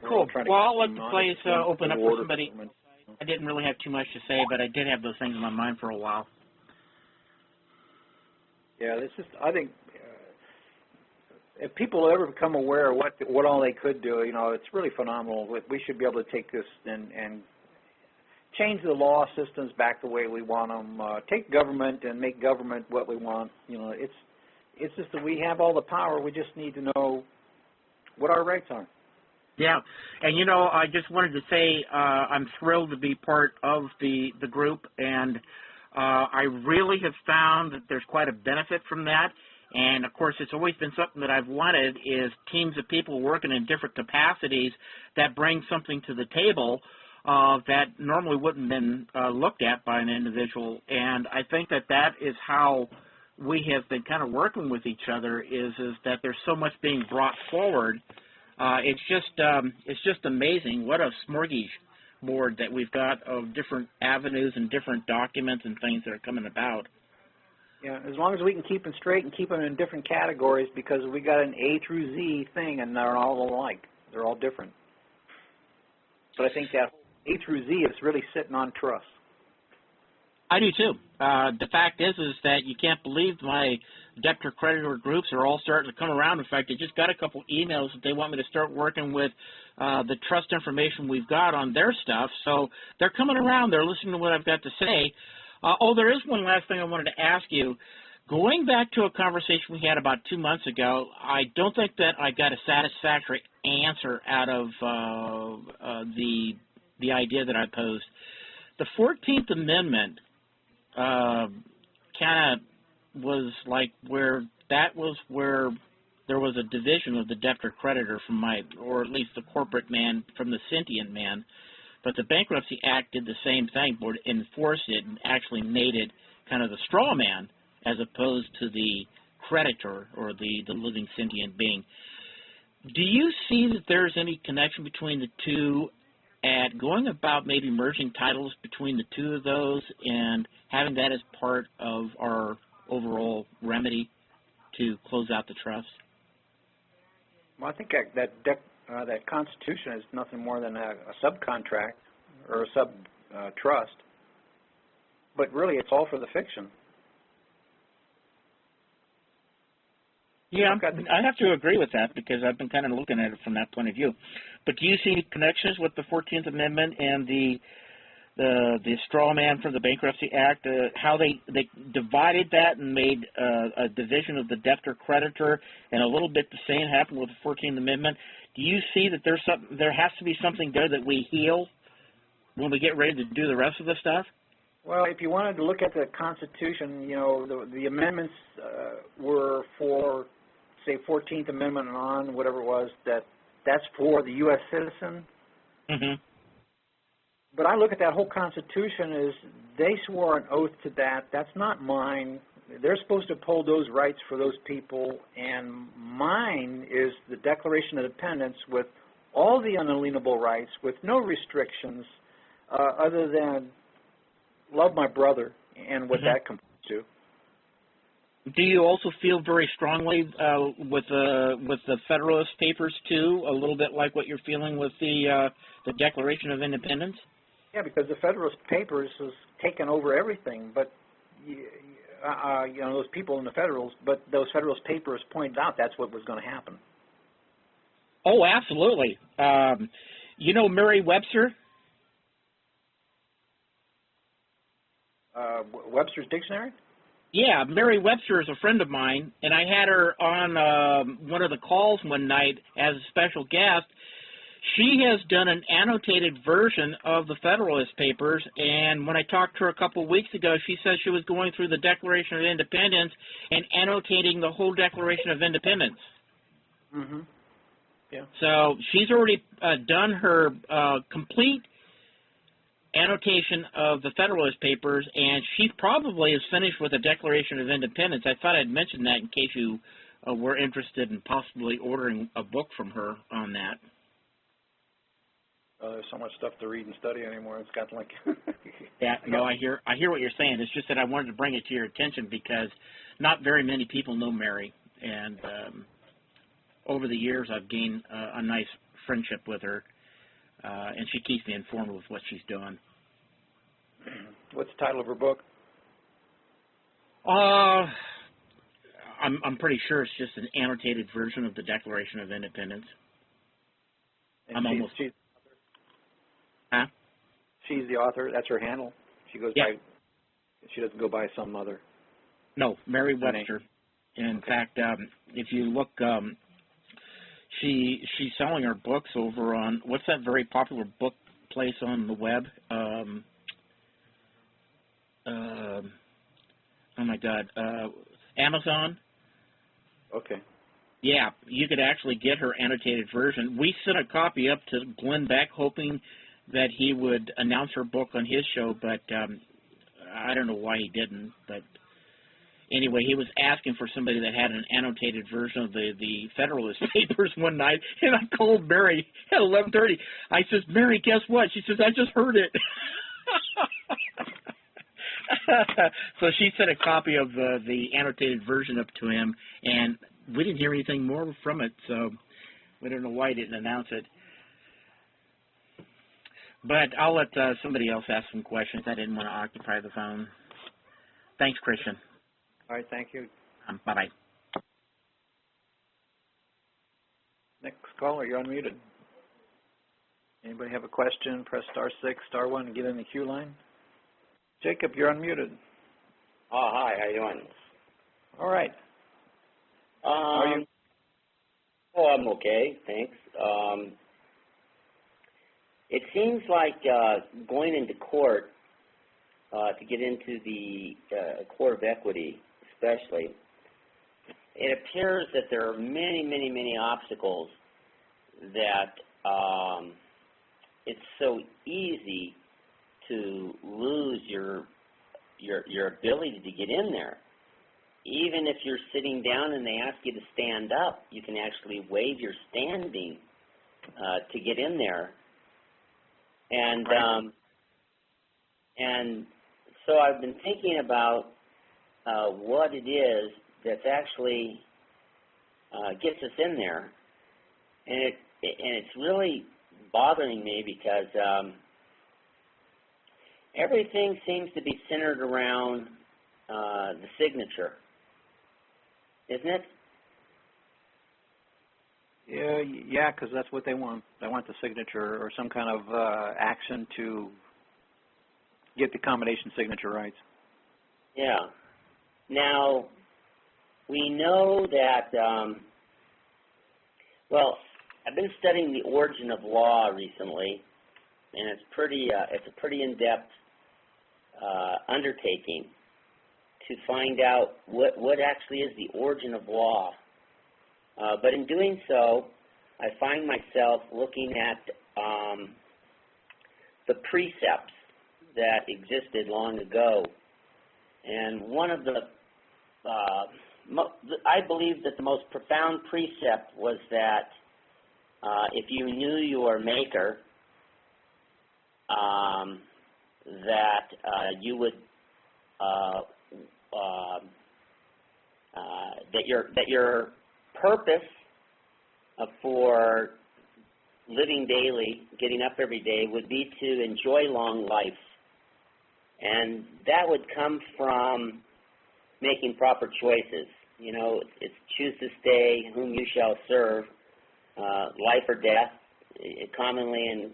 Cool. Well, I'll let the place open up for somebody. I didn't really have too much to say, but I did have those things in my mind for a while. Yeah, I think if people ever become aware of what all they could do, it's really phenomenal. We should be able to take this and change the law systems back the way we want them, take government and make government what we want. It's just that we have all the power. We just need to know what our rights are. Yeah, and I just wanted to say I'm thrilled to be part of the group, and I really have found that there's quite a benefit from that. And of course, it's always been something that I've wanted, is teams of people working in different capacities that bring something to the table that normally wouldn't have been looked at by an individual. And I think that is how we have been kind of working with each other, is that there's so much being brought forward. It's just amazing what a smorgasbord that we've got of different avenues and different documents and things that are coming about. Yeah, as long as we can keep them straight and keep them in different categories, because we got an A through Z thing and they're all alike. They're all different. But I think that A through Z is really sitting on trust. I do too. The fact is that you can't believe my debtor-creditor groups are all starting to come around. In fact, I just got a couple emails that they want me to start working with the trust information we've got on their stuff. So they're coming around. They're listening to what I've got to say. There is one last thing I wanted to ask you. Going back to a conversation we had about 2 months ago, I don't think that I got a satisfactory answer out of the idea that I posed. The 14th Amendment kind of was like where there was a division of the debtor-creditor or at least the corporate man from the sentient man. But the Bankruptcy Act did the same thing, but enforced it and actually made it kind of the straw man as opposed to the creditor or the living sentient being. Do you see that there's any connection between the two at going about maybe merging titles between the two of those and having that as part of our overall remedy to close out the trust? Well, I think that Constitution is nothing more than a subcontract or a sub-trust. But really, it's all for the fiction. Yeah, I have to agree with that because I've been kind of looking at it from that point of view. But do you see connections with the 14th Amendment and the straw man from the Bankruptcy Act, how they divided that and made a division of the debtor-creditor, and a little bit the same happened with the 14th Amendment? Do you see that there has to be something there that we heal when we get ready to do the rest of the stuff? Well, if you wanted to look at the Constitution, you know, the amendments were for, say, 14th Amendment and on, whatever it was, that's for the U.S. citizen. Mm-hmm. But I look at that whole Constitution as they swore an oath to that. That's not mine. They're supposed to uphold those rights for those people, and mine is the Declaration of Independence with all the unalienable rights, with no restrictions other than love my brother and what that comes to. Do you also feel very strongly with the Federalist Papers too, a little bit like what you're feeling with the Declaration of Independence? Yeah, because the Federalist Papers has taken over everything, but you know, those people in the Federals, but those Federalist Papers pointed out that's what was going to happen. Oh, absolutely. You know Merriam-Webster? Webster's Dictionary? Yeah, Merriam-Webster is a friend of mine, and I had her on one of the calls one night as a special guest. She has done an annotated version of the Federalist Papers, and when I talked to her a couple of weeks ago, she said she was going through the Declaration of Independence and annotating the whole Declaration of Independence. Mm-hmm. Yeah. So she's already done her complete annotation of the Federalist Papers, and she probably is finished with the Declaration of Independence. I thought I'd mention that in case you were interested in possibly ordering a book from her on that. There's so much stuff to read and study anymore. It's got like. Yeah, no, I hear what you're saying. It's just that I wanted to bring it to your attention because not very many people know Mary, and over the years I've gained a nice friendship with her, and she keeps me informed with what she's doing. What's the title of her book? I'm pretty sure it's just an annotated version of the Declaration of Independence. And Huh? She's the author. That's her handle. She goes by. She doesn't go by some other. No, Merriam-Webster. In fact, if you look, she's selling her books over on what's that very popular book place on the web? Oh my God, Amazon. Okay. Yeah, you could actually get her annotated version. We sent a copy up to Glenn Beck, hoping that he would announce her book on his show, but I don't know why he didn't. But anyway, he was asking for somebody that had an annotated version of the Federalist Papers one night, and I called Mary at 11:30. I says, Mary, guess what? She says, I just heard it. So she sent a copy of the annotated version up to him, and we didn't hear anything more from it, so we don't know why he didn't announce it. But I'll let somebody else ask some questions. I didn't want to occupy the phone. Thanks, Christian. All right, thank you. Bye-bye. Next caller, you're unmuted. Anybody have a question? Press *6, *1 to get in the queue line. Jacob, you're unmuted. Oh, hi. How you doing? All right. How are you? Oh, I'm okay. Thanks. It seems like going into court to get into the court of equity, especially, it appears that there are many, many, many obstacles that it's so easy to lose your ability to get in there. Even if you're sitting down and they ask you to stand up, you can actually waive your standing to get in there. And and so I've been thinking about what it is that's actually gets us in there, and it's really bothering me because everything seems to be centered around the signature, isn't it? Yeah, because that's what they want. They want the signature or some kind of action to get the combination signature rights. Yeah. Now, we know that, well, I've been studying the origin of law recently, and it's a pretty in-depth undertaking to find out what actually is the origin of law. But in doing so, I find myself looking at the precepts that existed long ago. And one of the, I believe that the most profound precept was that if you knew your maker, that you would, that your purpose for living daily, getting up every day, would be to enjoy long life. And that would come from making proper choices. You know, it's choose this day whom you shall serve, life or death. Commonly in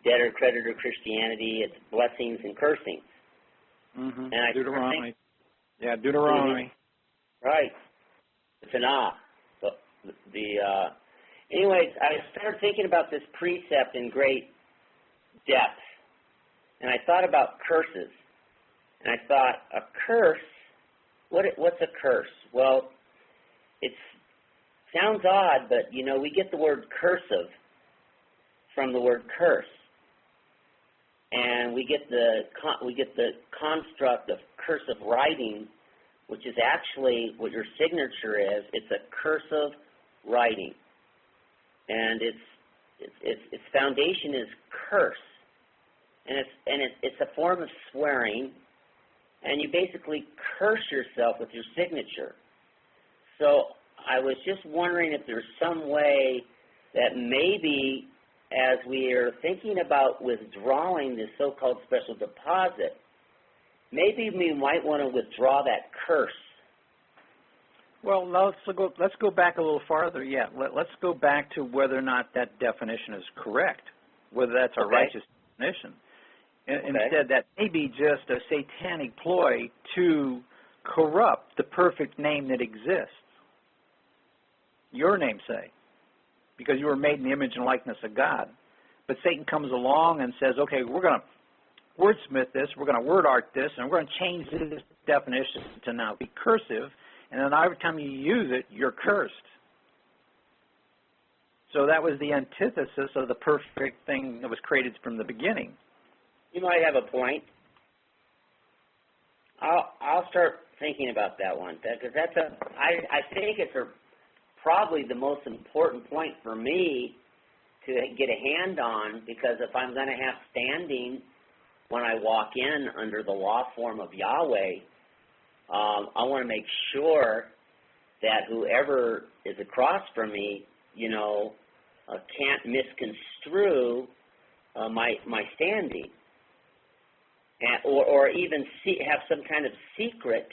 debtor-creditor Christianity, it's blessings and cursings. Mm-hmm. And Deuteronomy. Yeah, Deuteronomy. Right. Tanakh. Anyways, I started thinking about this precept in great depth. And I thought about curses. And I thought, a curse, what's a curse? Well, it sounds odd, but, you know, we get the word cursive from the word curse. And we get the construct of cursive writing, which is actually what your signature is. It's a cursive writing. And its foundation is curse. And it's a form of swearing, and you basically curse yourself with your signature. So I was just wondering if there's some way that maybe as we are thinking about withdrawing this so-called special deposit, maybe we might want to withdraw that curse. Well, let's go back a little farther. Yeah, let's go back to whether or not that definition is correct, whether that's a righteous definition. Instead, that may be just a satanic ploy to corrupt the perfect name that exists, your namesake, because you were made in the image and likeness of God. But Satan comes along and says, okay, we're going to wordsmith this, we're going to word art this, and we're going to change this definition to now be cursive, and then every time you use it, you're cursed. So that was the antithesis of the perfect thing that was created from the beginning. You might have a point. I'll start thinking about that one, because I think it's probably the most important point for me to get a hand on, because if I'm going to have standing when I walk in under the law form of Yahweh, I want to make sure that whoever is across from me, you know, can't misconstrue my standing. Or even have some kind of secret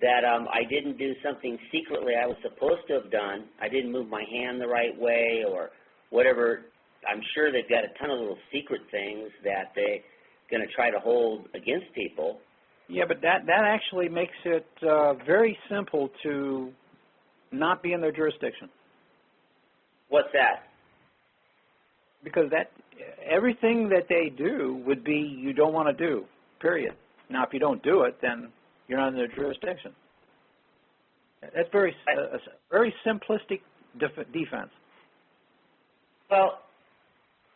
that I didn't do something secretly I was supposed to have done. I didn't move my hand the right way or whatever. I'm sure they've got a ton of little secret things that they're going to try to hold against people. Yeah, but that actually makes it very simple to not be in their jurisdiction. What's that? Because everything that they do would be you don't want to do, period. Now, if you don't do it, then you're not in their jurisdiction. That's very simplistic defense. Well,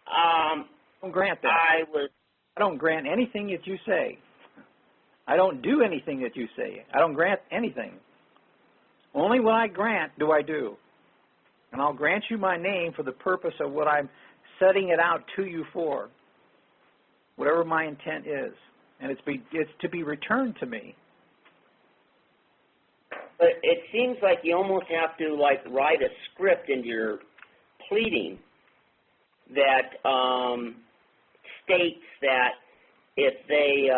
I don't grant that. I don't grant anything that you say. I don't do anything that you say. I don't grant anything. Only what I grant do I do. And I'll grant you my name for the purpose of what I'm setting it out to you for, whatever my intent is. And it's to be returned to me. But it seems like you almost have to write a script into your pleading that states that if they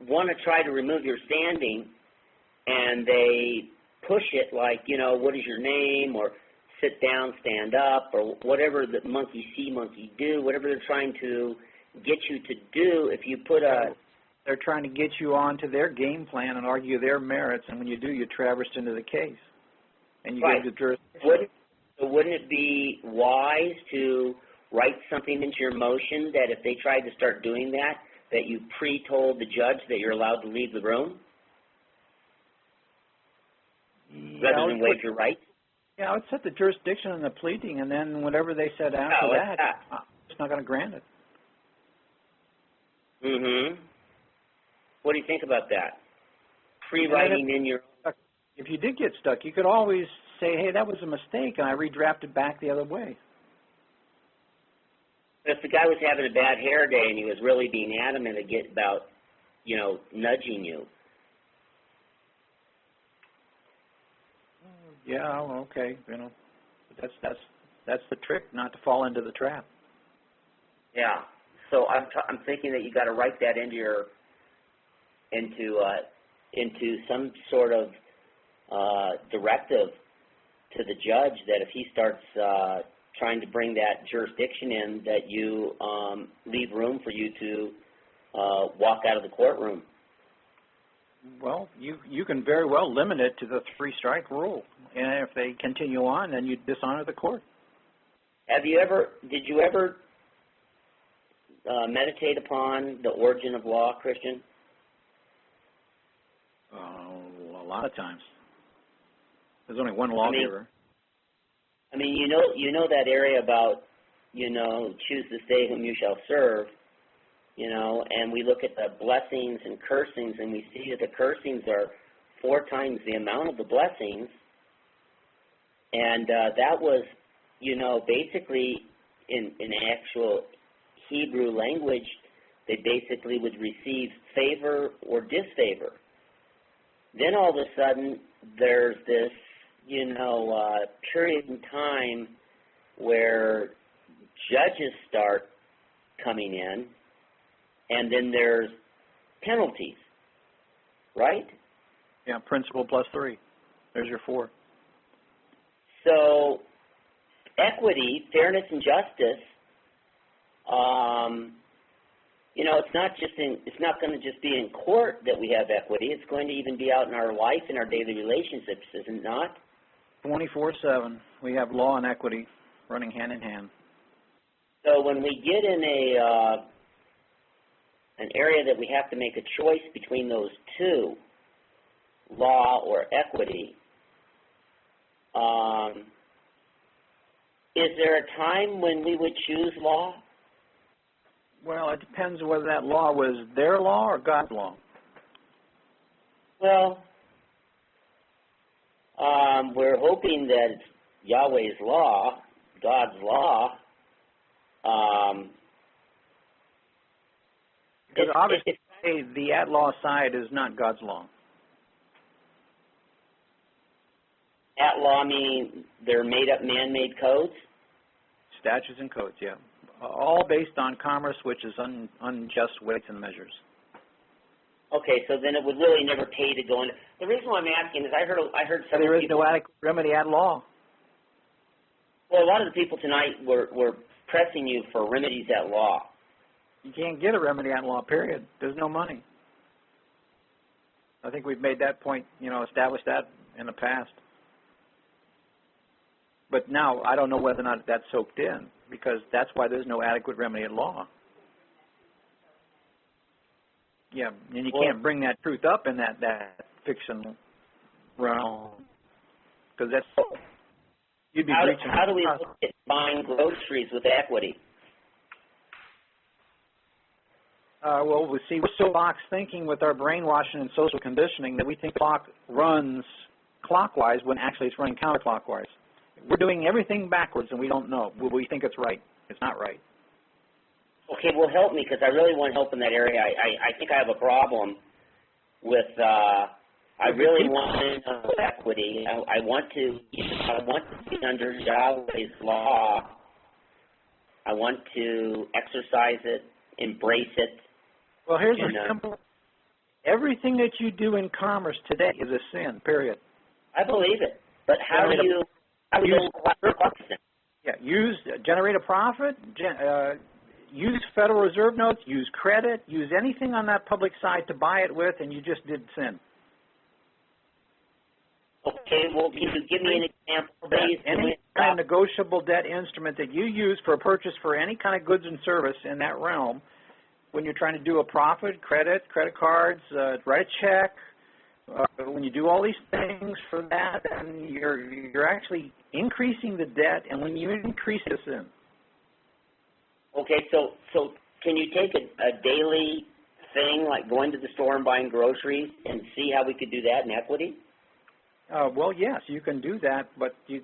want to try to remove your standing and they push it like, you know, what is your name, or sit down, stand up, or whatever the monkey see, monkey do, whatever they're trying to get you to do, if you put they're trying to get you onto their game plan and argue their merits, and when you do, you traversed into the case. And you go to jurisdiction. Wouldn't it be wise to write something into your motion that if they tried to start doing that, that you pre-told the judge that you're allowed to leave the room rather than waive your rights? Yeah, I would set the jurisdiction in the pleading, and then whatever they said after that, it's not going to grant it. Mm-hmm. What do you think about that? Pre-writing in your... If you did get stuck, you could always say, hey, that was a mistake, and I redrafted back the other way. If the guy was having a bad hair day and he was really being adamant about, nudging you. Yeah, okay, that's the trick, not to fall into the trap. Yeah. So I'm thinking that you got to write that into some sort of directive to the judge that if he starts trying to bring that jurisdiction in, that you leave room for you to walk out of the courtroom. Well, you can very well limit it to the 3-strike rule, and if they continue on, then you dishonor the court. Did you ever meditate upon the origin of law, Christian? A lot of times. There's only one lawgiver. I mean, you know that area about, choose this day whom you shall serve, and we look at the blessings and cursings, and we see that the cursings are 4 times the amount of the blessings, and that was, basically in actual Hebrew language, they basically would receive favor or disfavor. Then all of a sudden, there's this, period in time where judges start coming in, and then there's penalties, right? Yeah, principal plus 3. There's your 4. So equity, fairness, and justice, it's not going to just be in court that we have equity. It's going to even be out in our life, in our daily relationships, is it not? 24/7. We have law and equity running hand in hand. So when we get in an area that we have to make a choice between those two, law or equity, is there a time when we would choose law? Well, it depends whether that law was their law or God's law. Well, we're hoping that it's Yahweh's law, God's law. Because obviously the at-law side is not God's law. At-law meaning they're made-up, man-made codes? Statutes and codes, yeah. All based on commerce, which is unjust weights and measures. Okay, so then it would really never pay to go into. The reason why I'm asking is I heard some there is people, no adequate remedy at law. Well, a lot of the people tonight were pressing you for remedies at law. You can't get a remedy at law, period. There's no money. I think we've made that point, established that in the past. But now I don't know whether or not that's soaked in, because that's why there's no adequate remedy at law. Yeah, and you can't bring that truth up in that fiction realm, because that's you'd be breaching. How do we look at buying groceries with equity? Well, we see we're so box thinking with our brainwashing and social conditioning that we think the clock runs clockwise when actually it's running counterclockwise. We're doing everything backwards and we don't know. We think it's right. It's not right. Okay, well, help me, because I really want help in that area. I think I have a problem with. I really want equity. I want to be under Yahweh's law. I want to exercise it, embrace it. Well, here's the simple. Everything that you do in commerce today is a sin. Period. I believe it, but how do you? Generate a profit. Use Federal Reserve notes, use credit, use anything on that public side to buy it with, and you just did sin. Okay, well, can you give me an example, please? Any kind of negotiable debt instrument that you use for a purchase for any kind of goods and service in that realm, when you're trying to do a profit, credit cards, write a check. When you do all these things for that, then you're actually increasing the debt, and when you increase this in. Okay, so can you take a daily thing like going to the store and buying groceries and see how we could do that in equity? Well, yes, you can do that, but you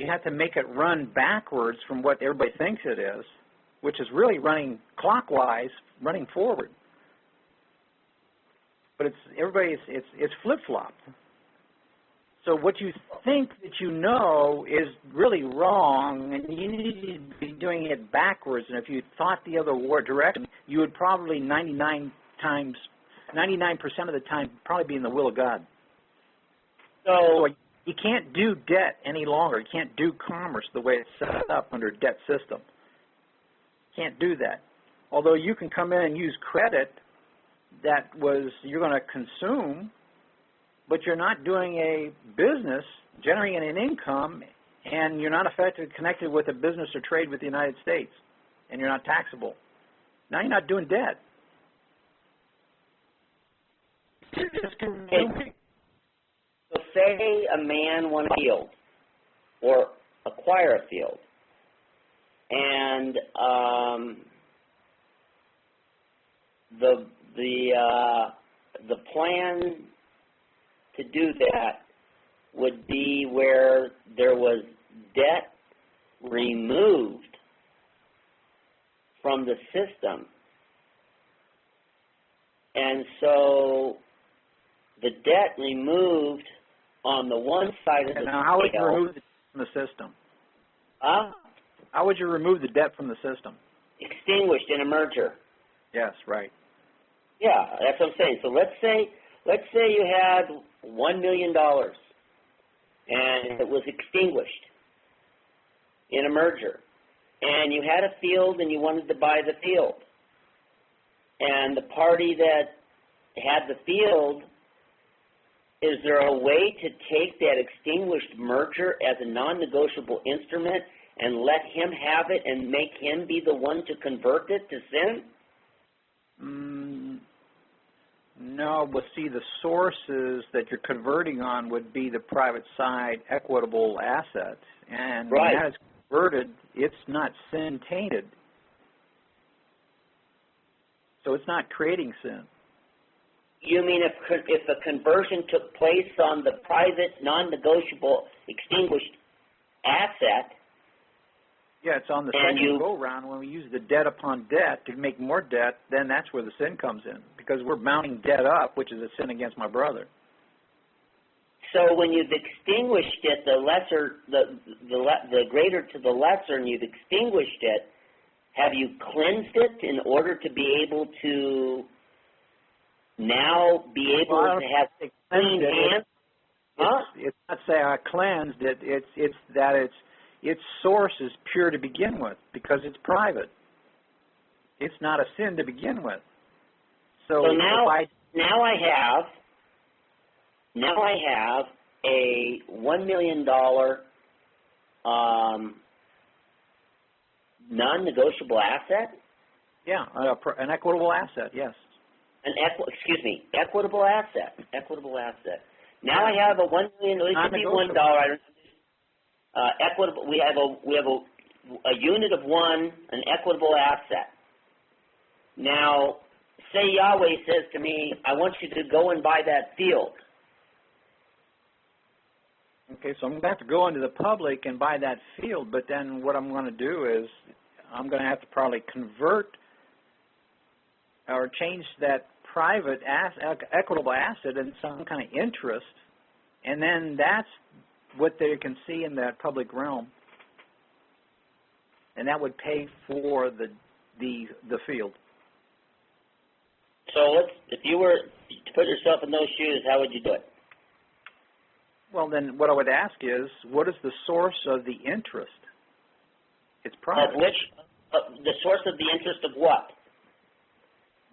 have to make it run backwards from what everybody thinks it is, which is really running clockwise, running forward. But it's flip-flopped. So what you think that you know is really wrong, and you need to be doing it backwards. And if you thought the other direction, you would probably 99% of the time probably be in the will of God. So you can't do debt any longer. You can't do commerce the way it's set up under a debt system. Can't do that. Although you can come in and use credit that you're going to consume, but you're not doing a business, generating an income, and you're not effectively connected with a business or trade with the United States, and you're not taxable. Now you're not doing debt. You're just consuming. So say a man wants a field or acquire a field, and the plan to do that would be where there was debt removed from the system. And so the debt removed on the one side of the now, how would you scale, remove the debt from the system? Huh? How would you remove the debt from the system? Extinguished in a merger. Yes, right. Yeah, that's what I'm saying. So let's say you had $1 million and it was extinguished in a merger, and you had a field and you wanted to buy the field, and the party that had the field, is there a way to take that extinguished merger as a non-negotiable instrument and let him have it and make him be the one to convert it to sin? No, but see, the sources that you're converting on would be the private side equitable asset. And when that is converted, it's not sin-tainted. So it's not creating sin. You mean if the conversion took place on the private, non-negotiable, extinguished asset? Yeah, it's on the second go-round when we use the debt upon debt to make more debt, then that's where the sin comes in, because we're mounting debt up, which is a sin against my brother. So when you've extinguished it, the greater to the lesser, and you've extinguished it, have you cleansed it in order to be able to now be able to have clean hands? Huh? It's not say I cleansed it. It's that its source is pure to begin with because it's private. It's not a sin to begin with. So now I have a $1 million non-negotiable asset. Yeah, an equitable asset. Yes. Equitable asset. Equitable asset. Now I have a $1 million. It could be $1. Equitable. We have a unit of one, an equitable asset. Now, say Yahweh says to me, I want you to go and buy that field. Okay, so I'm going to have to go into the public and buy that field, but then what I'm going to do is I'm going to have to probably convert or change that private equitable asset in some kind of interest, and then that's what they can see in that public realm, and that would pay for the field. So if you were to put yourself in those shoes, how would you do it? Well, then what I would ask is, what is the source of the interest? It's private. The source of the interest of what?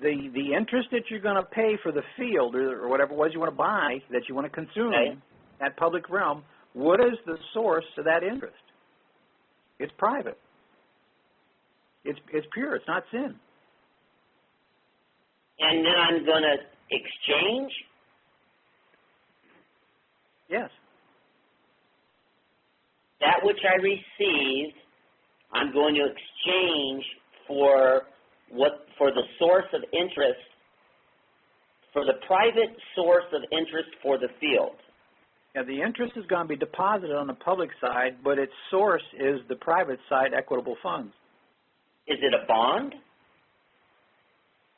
The interest that you're going to pay for the field or whatever it was you want to buy, that you want to consume, that public realm, what is the source of that interest? It's private. It's pure. It's not sin. And then I'm going to exchange? Yes. That which I received, I'm going to exchange for the source of interest, for the private source of interest for the field. Yeah, the interest is going to be deposited on the public side, but its source is the private side equitable funds. Is it a bond?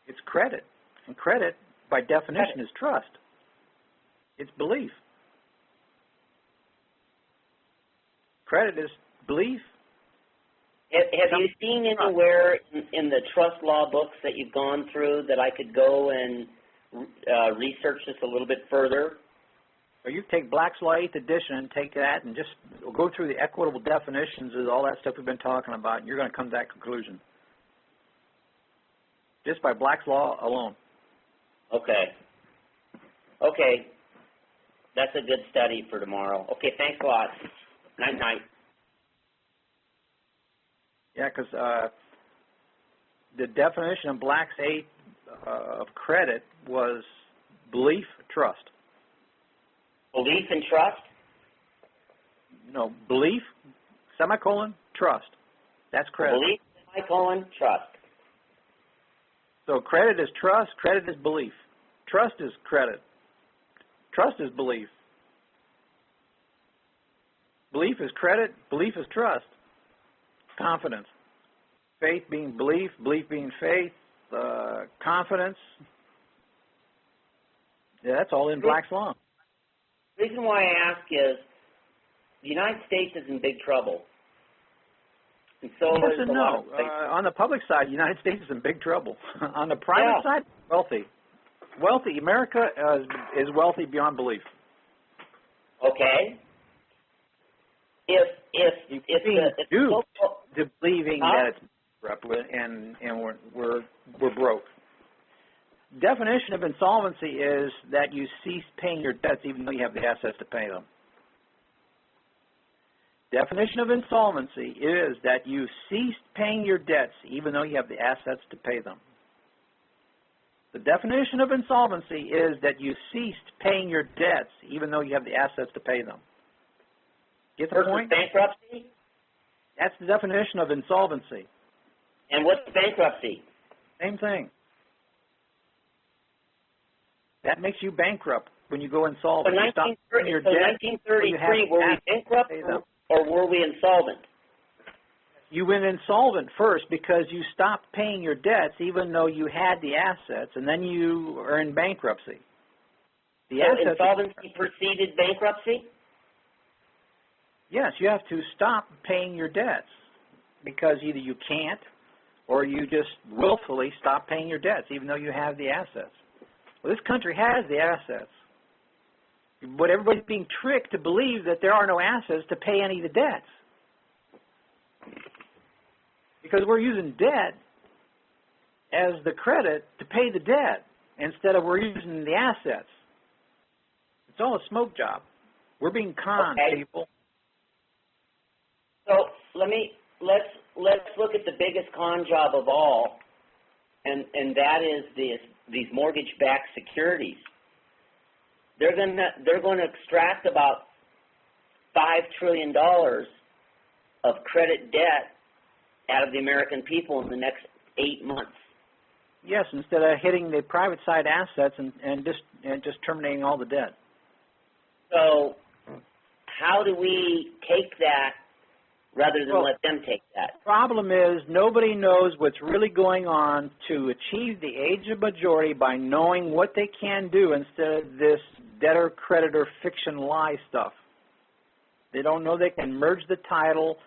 It's credit. And credit, by definition, is trust. It's belief. Credit is belief. Have you seen anywhere in the trust law books that you've gone through that I could go and research this a little bit further? Or you take Black's Law 8th edition and take that and just go through the equitable definitions of all that stuff we've been talking about, and you're going to come to that conclusion. Just by Black's Law alone. Okay. Okay. That's a good study for tomorrow. Okay, thanks a lot. Night-night. Yeah, because the definition of Black's 8 of credit was belief, trust. Belief and trust? No, belief, semicolon, trust. That's credit. Belief, semicolon, trust. So credit is trust, credit is belief. Trust is credit. Trust is belief. Belief is credit, belief is trust. Confidence. Faith being belief, belief being faith, confidence. Yeah, that's all in Black's Law. The reason why I ask is the United States is in big trouble. And so yes is and a lot no. of On the public side, the United States is in big trouble. On the private side, wealthy. Wealthy. America is wealthy beyond belief. Okay. If to believing that it's bankrupt and we're broke. Definition of insolvency is that you cease paying your debts even though you have the assets to pay them. Definition of insolvency is that you ceased paying your debts even though you have the assets to pay them. The definition of insolvency is that you ceased paying your debts even though you have the assets to pay them. Get the point? Bankruptcy? That's the definition of insolvency. And what's bankruptcy? Same thing. That makes you bankrupt when you go insolvent. So 1933, were we bankrupt or were we insolvent? You went insolvent first because you stopped paying your debts even though you had the assets, and then you are in bankruptcy. The so insolvency preceded bankruptcy? Yes, you have to stop paying your debts because either you can't or you just willfully stop paying your debts even though you have the assets. Well, this country has the assets, but everybody's being tricked to believe that there are no assets to pay any of the debts because we're using debt as the credit to pay the debt instead of we're using the assets. It's all a smoke job. We're being conned, people. So let's look at the biggest con job of all, and that is these mortgage-backed securities. They're going to extract about $5 trillion of credit debt out of the American people in the next 8 months. Yes, instead of hitting the private side assets and just terminating all the debt. So how do we take that rather than let them take that? The problem is nobody knows what's really going on to achieve the age of majority by knowing what they can do instead of this debtor-creditor fiction lie stuff. They don't know they can merge the title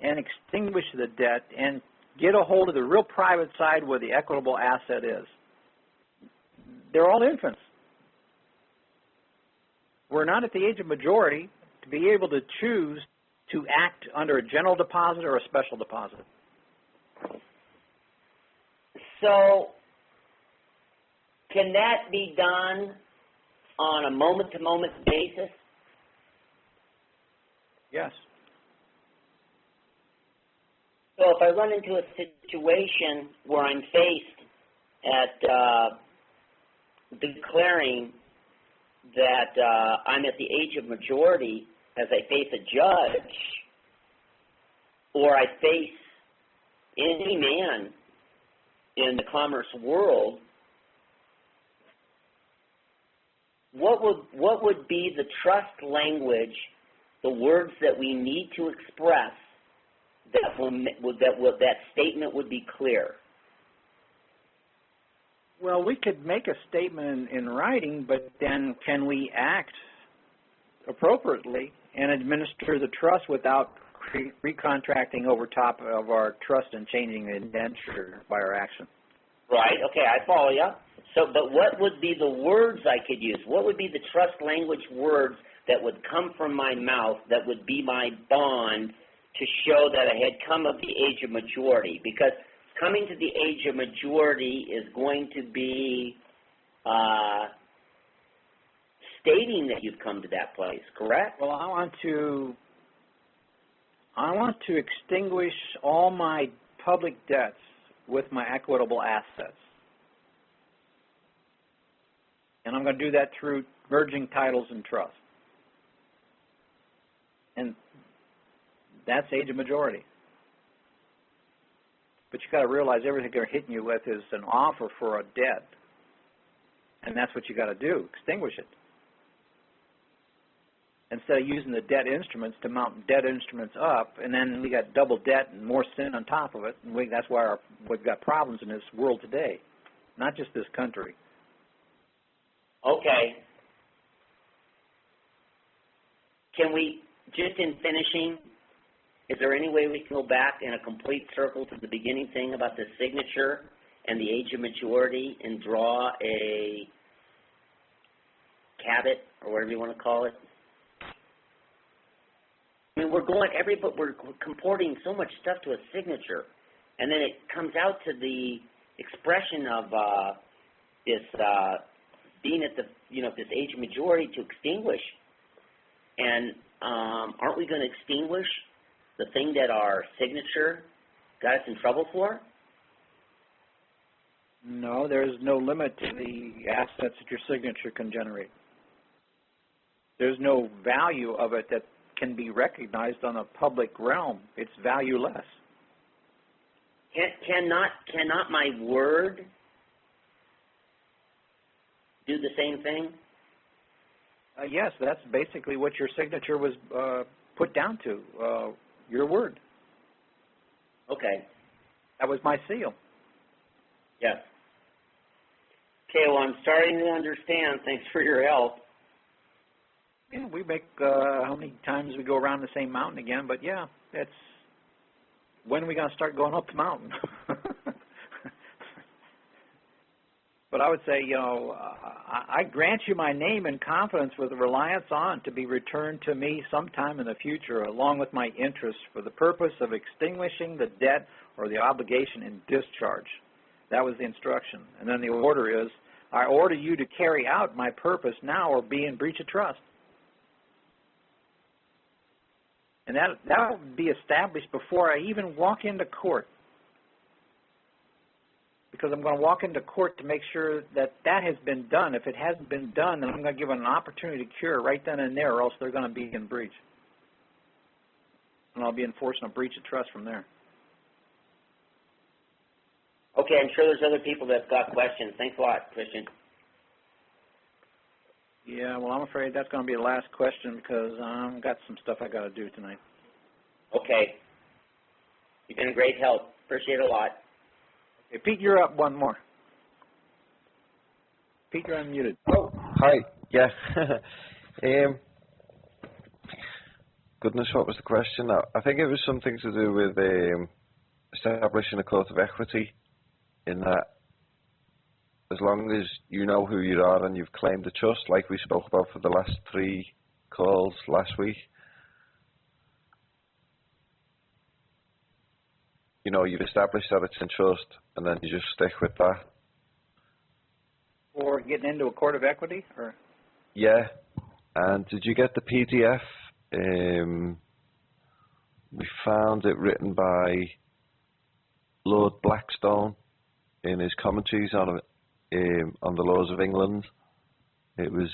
and extinguish the debt and get a hold of the real private side where the equitable asset is. They're all infants. We're not at the age of majority to be able to choose to act under a general deposit or a special deposit. So can that be done on a moment-to-moment basis? Yes. So if I run into a situation where I'm faced at declaring that I'm at the age of majority as I face a judge, or I face any man in the commerce world, what would be the trust language, the words that we need to express that statement would be clear? Well, we could make a statement in writing, but then can we act appropriately and administer the trust without recontracting over top of our trust and changing the indenture by our action? Right, okay, I follow you. So, but what would be the words I could use? What would be the trust language words that would come from my mouth that would be my bond to show that I had come of the age of majority? Because coming to the age of majority is going to be stating that you've come to that place, correct? Well, I want to extinguish all my public debts with my equitable assets. And I'm going to do that through merging titles and trust. And that's age of majority. But you've got to realize everything they're hitting you with is an offer for a debt. And that's what you got to do, extinguish it. Instead of using the debt instruments to mount debt instruments up, and then we got double debt and more sin on top of it, and that's why we've got problems in this world today, not just this country. Okay. Can we, just in finishing, is there any way we can go back in a complete circle to the beginning thing about the signature and the age of majority and draw a caveat, or whatever you want to call it? I mean, we're comporting so much stuff to a signature, and then it comes out to the expression of this being at this age of majority to extinguish. And aren't we going to extinguish the thing that our signature got us in trouble for? No, there's no limit to the assets that your signature can generate. There's no value of it that can be recognized on a public realm. It's valueless. Cannot my word do the same thing? Yes, that's basically what your signature was put down to, your word. Okay. That was my seal. Yes. Okay, well, I'm starting to understand. Thanks for your help. Yeah, we make, how many times we go around the same mountain again, but yeah, that's, when are we going to start going up the mountain? But I would say, I grant you my name and confidence with reliance on to be returned to me sometime in the future, along with my interest for the purpose of extinguishing the debt or the obligation in discharge. That was the instruction. And then the order is, I order you to carry out my purpose now or be in breach of trust. And that will be established before I even walk into court. Because I'm going to walk into court to make sure that that has been done. If it hasn't been done, then I'm going to give them an opportunity to cure right then and there, or else they're going to be in breach. And I'll be enforcing a breach of trust from there. Okay, I'm sure there's other people that have got questions. Thanks a lot, Christian. Yeah, well, I'm afraid that's going to be the last question because I've got some stuff I got to do tonight. Okay. You've been a great help. Appreciate it a lot. Okay, Pete, you're up one more. Pete, you're unmuted. Oh, hi. Yeah. Goodness, what was the question? I think it was something to do with establishing a court of equity, in that as long as you know who you are and you've claimed the trust, like we spoke about for the last 3 calls last week, you know, you've established that it's in trust, and then you just stick with that. Or getting into a court of equity? Or? Yeah. And did you get the PDF? We found it written by Lord Blackstone in his commentaries on it. on the laws of England. It was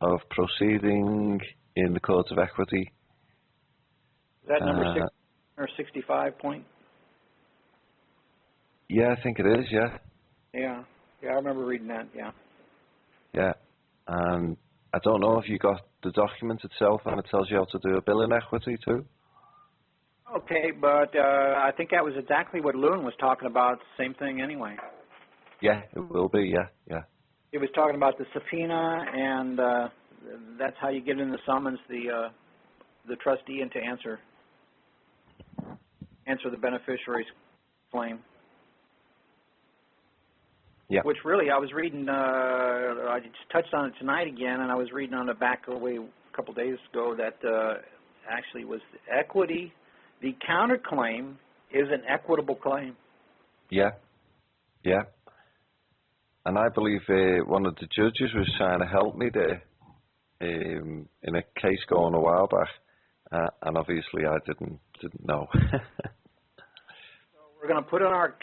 of proceeding in the Court of Equity. Is that number 6 or 65 point? Yeah, I think it is, yeah. Yeah, I remember reading that, yeah. Yeah, and I don't know if you got the document itself and it tells you how to do a bill in equity too. Okay, but I think that was exactly what Lewin was talking about, same thing anyway. Yeah, it will be, yeah. He was talking about the subpoena, and that's how you get in the summons the trustee into answer the beneficiary's claim. Yeah. Which really, I was reading, I just touched on it tonight again, and I was reading on the back away a couple days ago that actually was equity. The counterclaim is an equitable claim. Yeah. And I believe one of the judges was trying to help me there in a case going a while back, and obviously I didn't know. We're going to put in our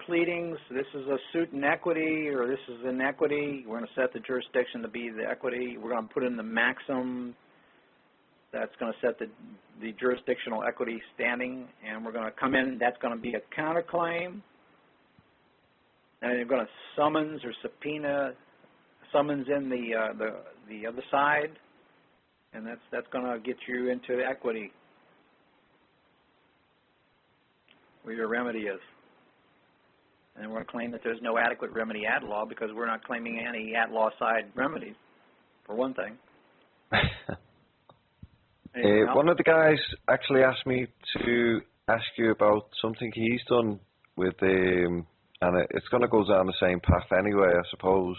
pleadings, this is a suit in equity, or this is in equity. We're going to set the jurisdiction to be the equity. We're going to put in the maximum that's going to set the jurisdictional equity standing, and we're going to come in, that's going to be a counterclaim. And you're going to summons or summons in the other side, and that's going to get you into equity, where your remedy is. And we're going to claim that there's no adequate remedy at law because we're not claiming any at law side remedies, for one thing. One of the guys actually asked me to ask you about something he's done with, and it's going to go down the same path anyway, I suppose.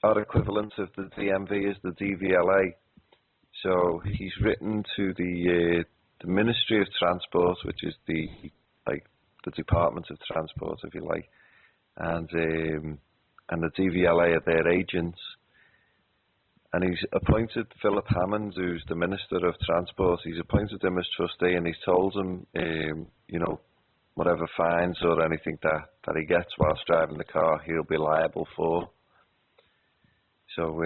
Our equivalent of the DMV is the DVLA. So he's written to the Ministry of Transport, which is the Department of Transport, if you like, and the DVLA are their agents. And he's appointed Philip Hammond, who's the Minister of Transport. He's appointed him as trustee, and he's told him, whatever fines or anything that he gets whilst driving the car, he'll be liable for. So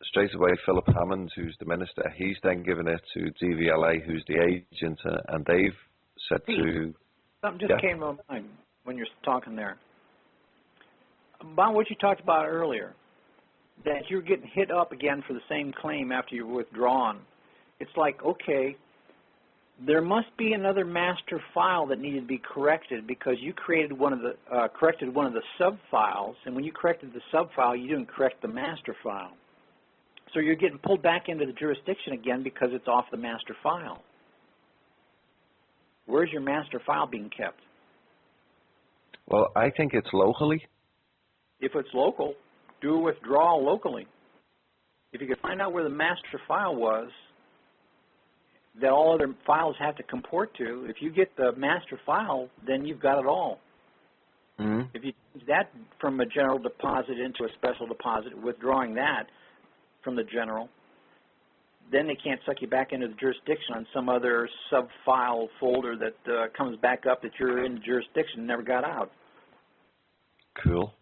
straight away, Philip Hammond, who's the Minister, he's then given it to DVLA, who's the agent, and they've said to... Something just came to mind when you're talking there. About what you talked about earlier, that you're getting hit up again for the same claim after you're withdrawn. It's like, okay, there must be another master file that needed to be corrected because you created corrected one of the sub-files, and when you corrected the sub-file, you didn't correct the master file. So you're getting pulled back into the jurisdiction again because it's off the master file. Where's your master file being kept? Well, I think it's locally. If it's local, do a withdrawal locally. If you can find out where the master file was, that all other files have to comport to, if you get the master file, then you've got it all. Mm-hmm. If you change that from a general deposit into a special deposit, withdrawing that from the general, then they can't suck you back into the jurisdiction on some other sub-file folder that comes back up that you're in the jurisdiction and never got out. Cool.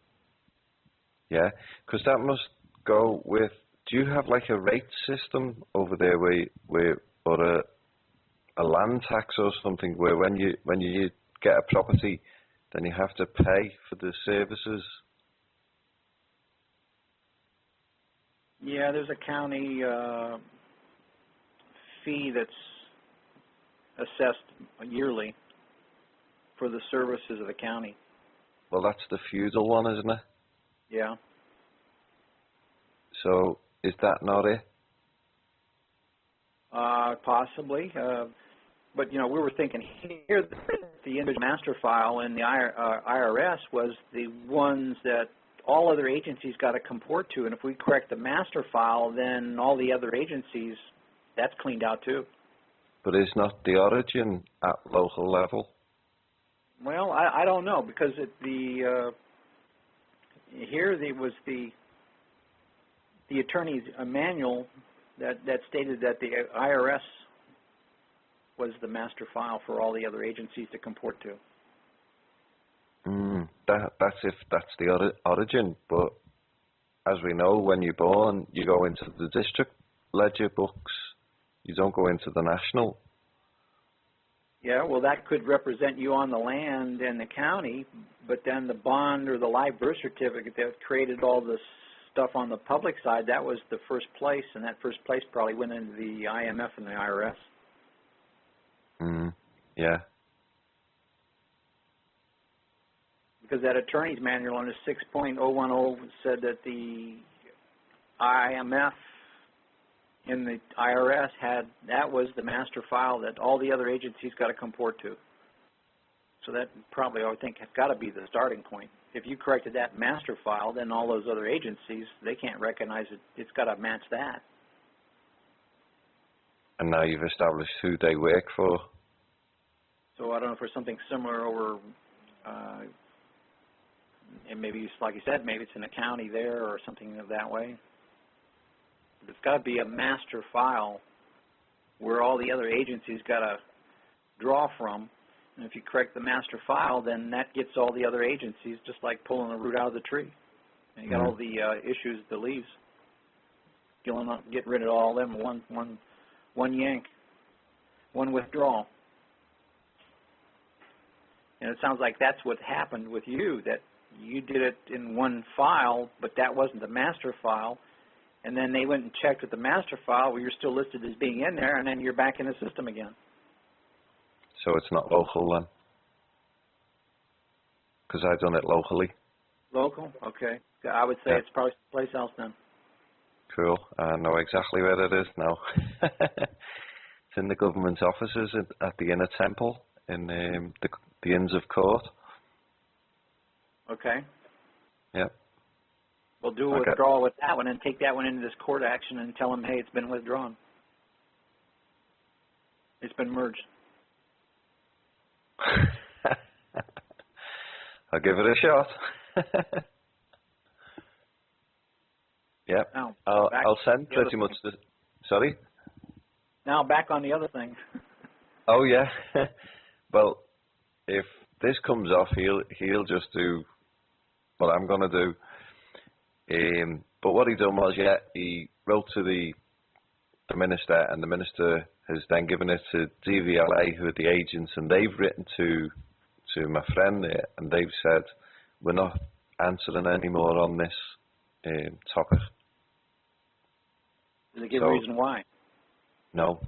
Yeah, because that must go with, do you have like a rate system over there where or a land tax or something where when you get a property, then you have to pay for the services? Yeah, there's a county fee that's assessed yearly for the services of the county. Well, that's the feudal one, isn't it? Yeah. So is that not it? Possibly. But, we were thinking here that the individual master file in the IRS was the ones that all other agencies got to comport to. And if we correct the master file, then all the other agencies, that's cleaned out too. But is not the origin at local level? Well, I don't know, because here there was the attorney's manual that stated that the IRS was the master file for all the other agencies to comport to. That's if that's the origin, but as we know, when you're born, you go into the district ledger books. You don't go into the national. Yeah, well, that could represent you on the land and the county, but then the bond or the live birth certificate that created all this stuff on the public side, that was the first place, and that first place probably went into the IMF and the IRS. Yeah. Because that attorney's manual under 6.010 said that the IMF and the IRS that was the master file that all the other agencies got to comport to. So that probably, I would think, has got to be the starting point. If you corrected that master file, then all those other agencies, they can't recognize it. It's got to match that. And now you've established who they work for. So I don't know if there's something similar over, and maybe, it's, like you said, maybe it's in a county there or something of that way. But it's got to be a master file where all the other agencies got to draw from. And if you correct the master file, then that gets all the other agencies, just like pulling the root out of the tree. And you got all the issues, the leaves. Get rid of all of them, one yank, one withdrawal. And it sounds like that's what happened with you, that you did it in one file, but that wasn't the master file. And then they went and checked with the master file where you're still listed as being in there, and then you're back in the system again. So it's not local then? Because I've done it locally. Local? Okay. I would say it's probably someplace else then. Cool. I know exactly where it is now. It's in the government offices at the Inner Temple in the Inns of Court. Okay. Yep. We'll do a withdrawal with that one and take that one into this court action and tell them, hey, it's been withdrawn. It's been merged. I'll give it a shot. Yep. Now, I'll send pretty much the... Sorry? Now back on the other thing. Oh, yeah. Well, if this comes off, he'll just do what I'm going to do. But what he done was, he wrote to the minister, and the minister has then given it to DVLA, who are the agents, and they've written to my friend there, and they've said, we're not answering any more on this topic. Does it give a reason why? No.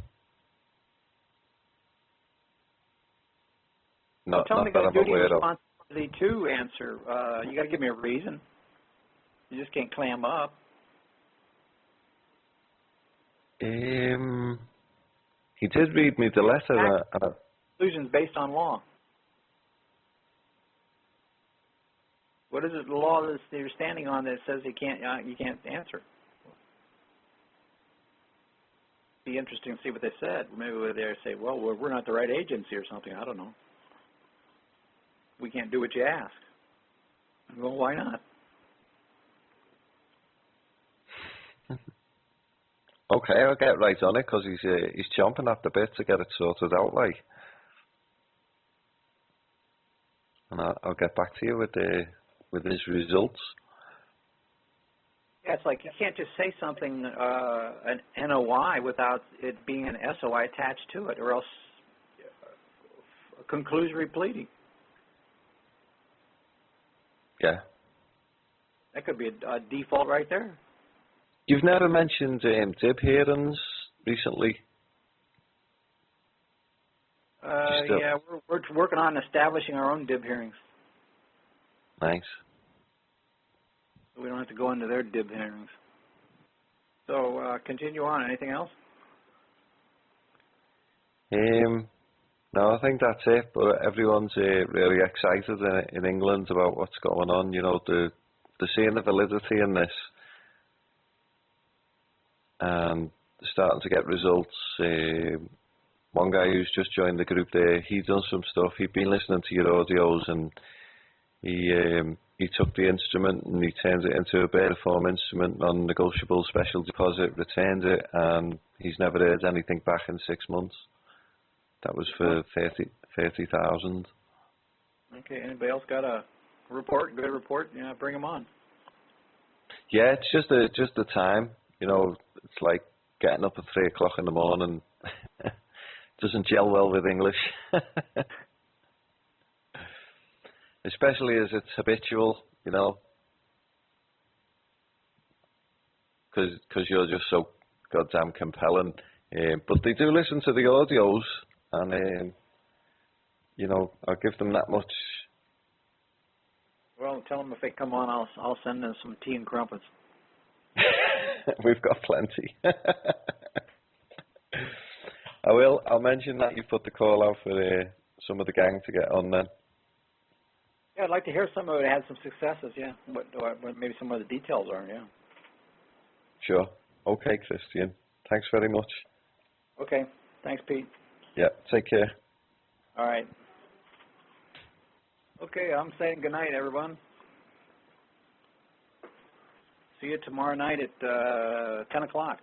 Well, tell me the duty aware of. responsibility to answer. You got to give me a reason. You just can't clam up. He did read me the letter. Conclusions based on law. What is it, the law that you're standing on that says you can't answer? Be interesting to see what they said. Maybe they say, well, we're not the right agency or something. I don't know. We can't do what you ask. Well, why not? Okay, I'll get right on it because he's chomping at the bit to get it sorted out, like. And I'll get back to you with his results. Yeah, it's like you can't just say something, an NOI, without it being an SOI attached to it, or else a conclusory pleading. Yeah. That could be a default right there. You've never mentioned DIB hearings recently? Yeah, we're working on establishing our own DIB hearings. Nice. So we don't have to go into their DIB hearings. So continue on. Anything else? No, I think that's it. But everyone's really excited in England about what's going on. You know, they're seeing the validity in this. And they're starting to get results. One guy who's just joined the group there, he done some stuff. He'd been listening to your audios, and he took the instrument and he turned it into a bearer form instrument, non-negotiable special deposit, returned it, and he's never heard anything back in 6 months. That was for 30,000. Okay. Anybody else got a report? Good report? Yeah, bring them on. Yeah, it's just the time. You know, it's like getting up at 3 o'clock in the morning. Doesn't gel well with English. Especially as it's habitual, you know, because you're just so goddamn compelling. But they do listen to the audios, and you know, I'll give them that much. Well, tell them if they come on, I'll send them some tea and crumpets. We've got plenty. I will. I'll mention that you put the call out for some of the gang to get on then. Yeah, I'd like to hear some of it had some successes. Yeah, what maybe some of the details are. Yeah. Sure. Okay, Christian. Thanks very much. Okay. Thanks, Pete. Yeah. Take care. All right. Okay, I'm saying good night, everyone. See you tomorrow night at 10 o'clock.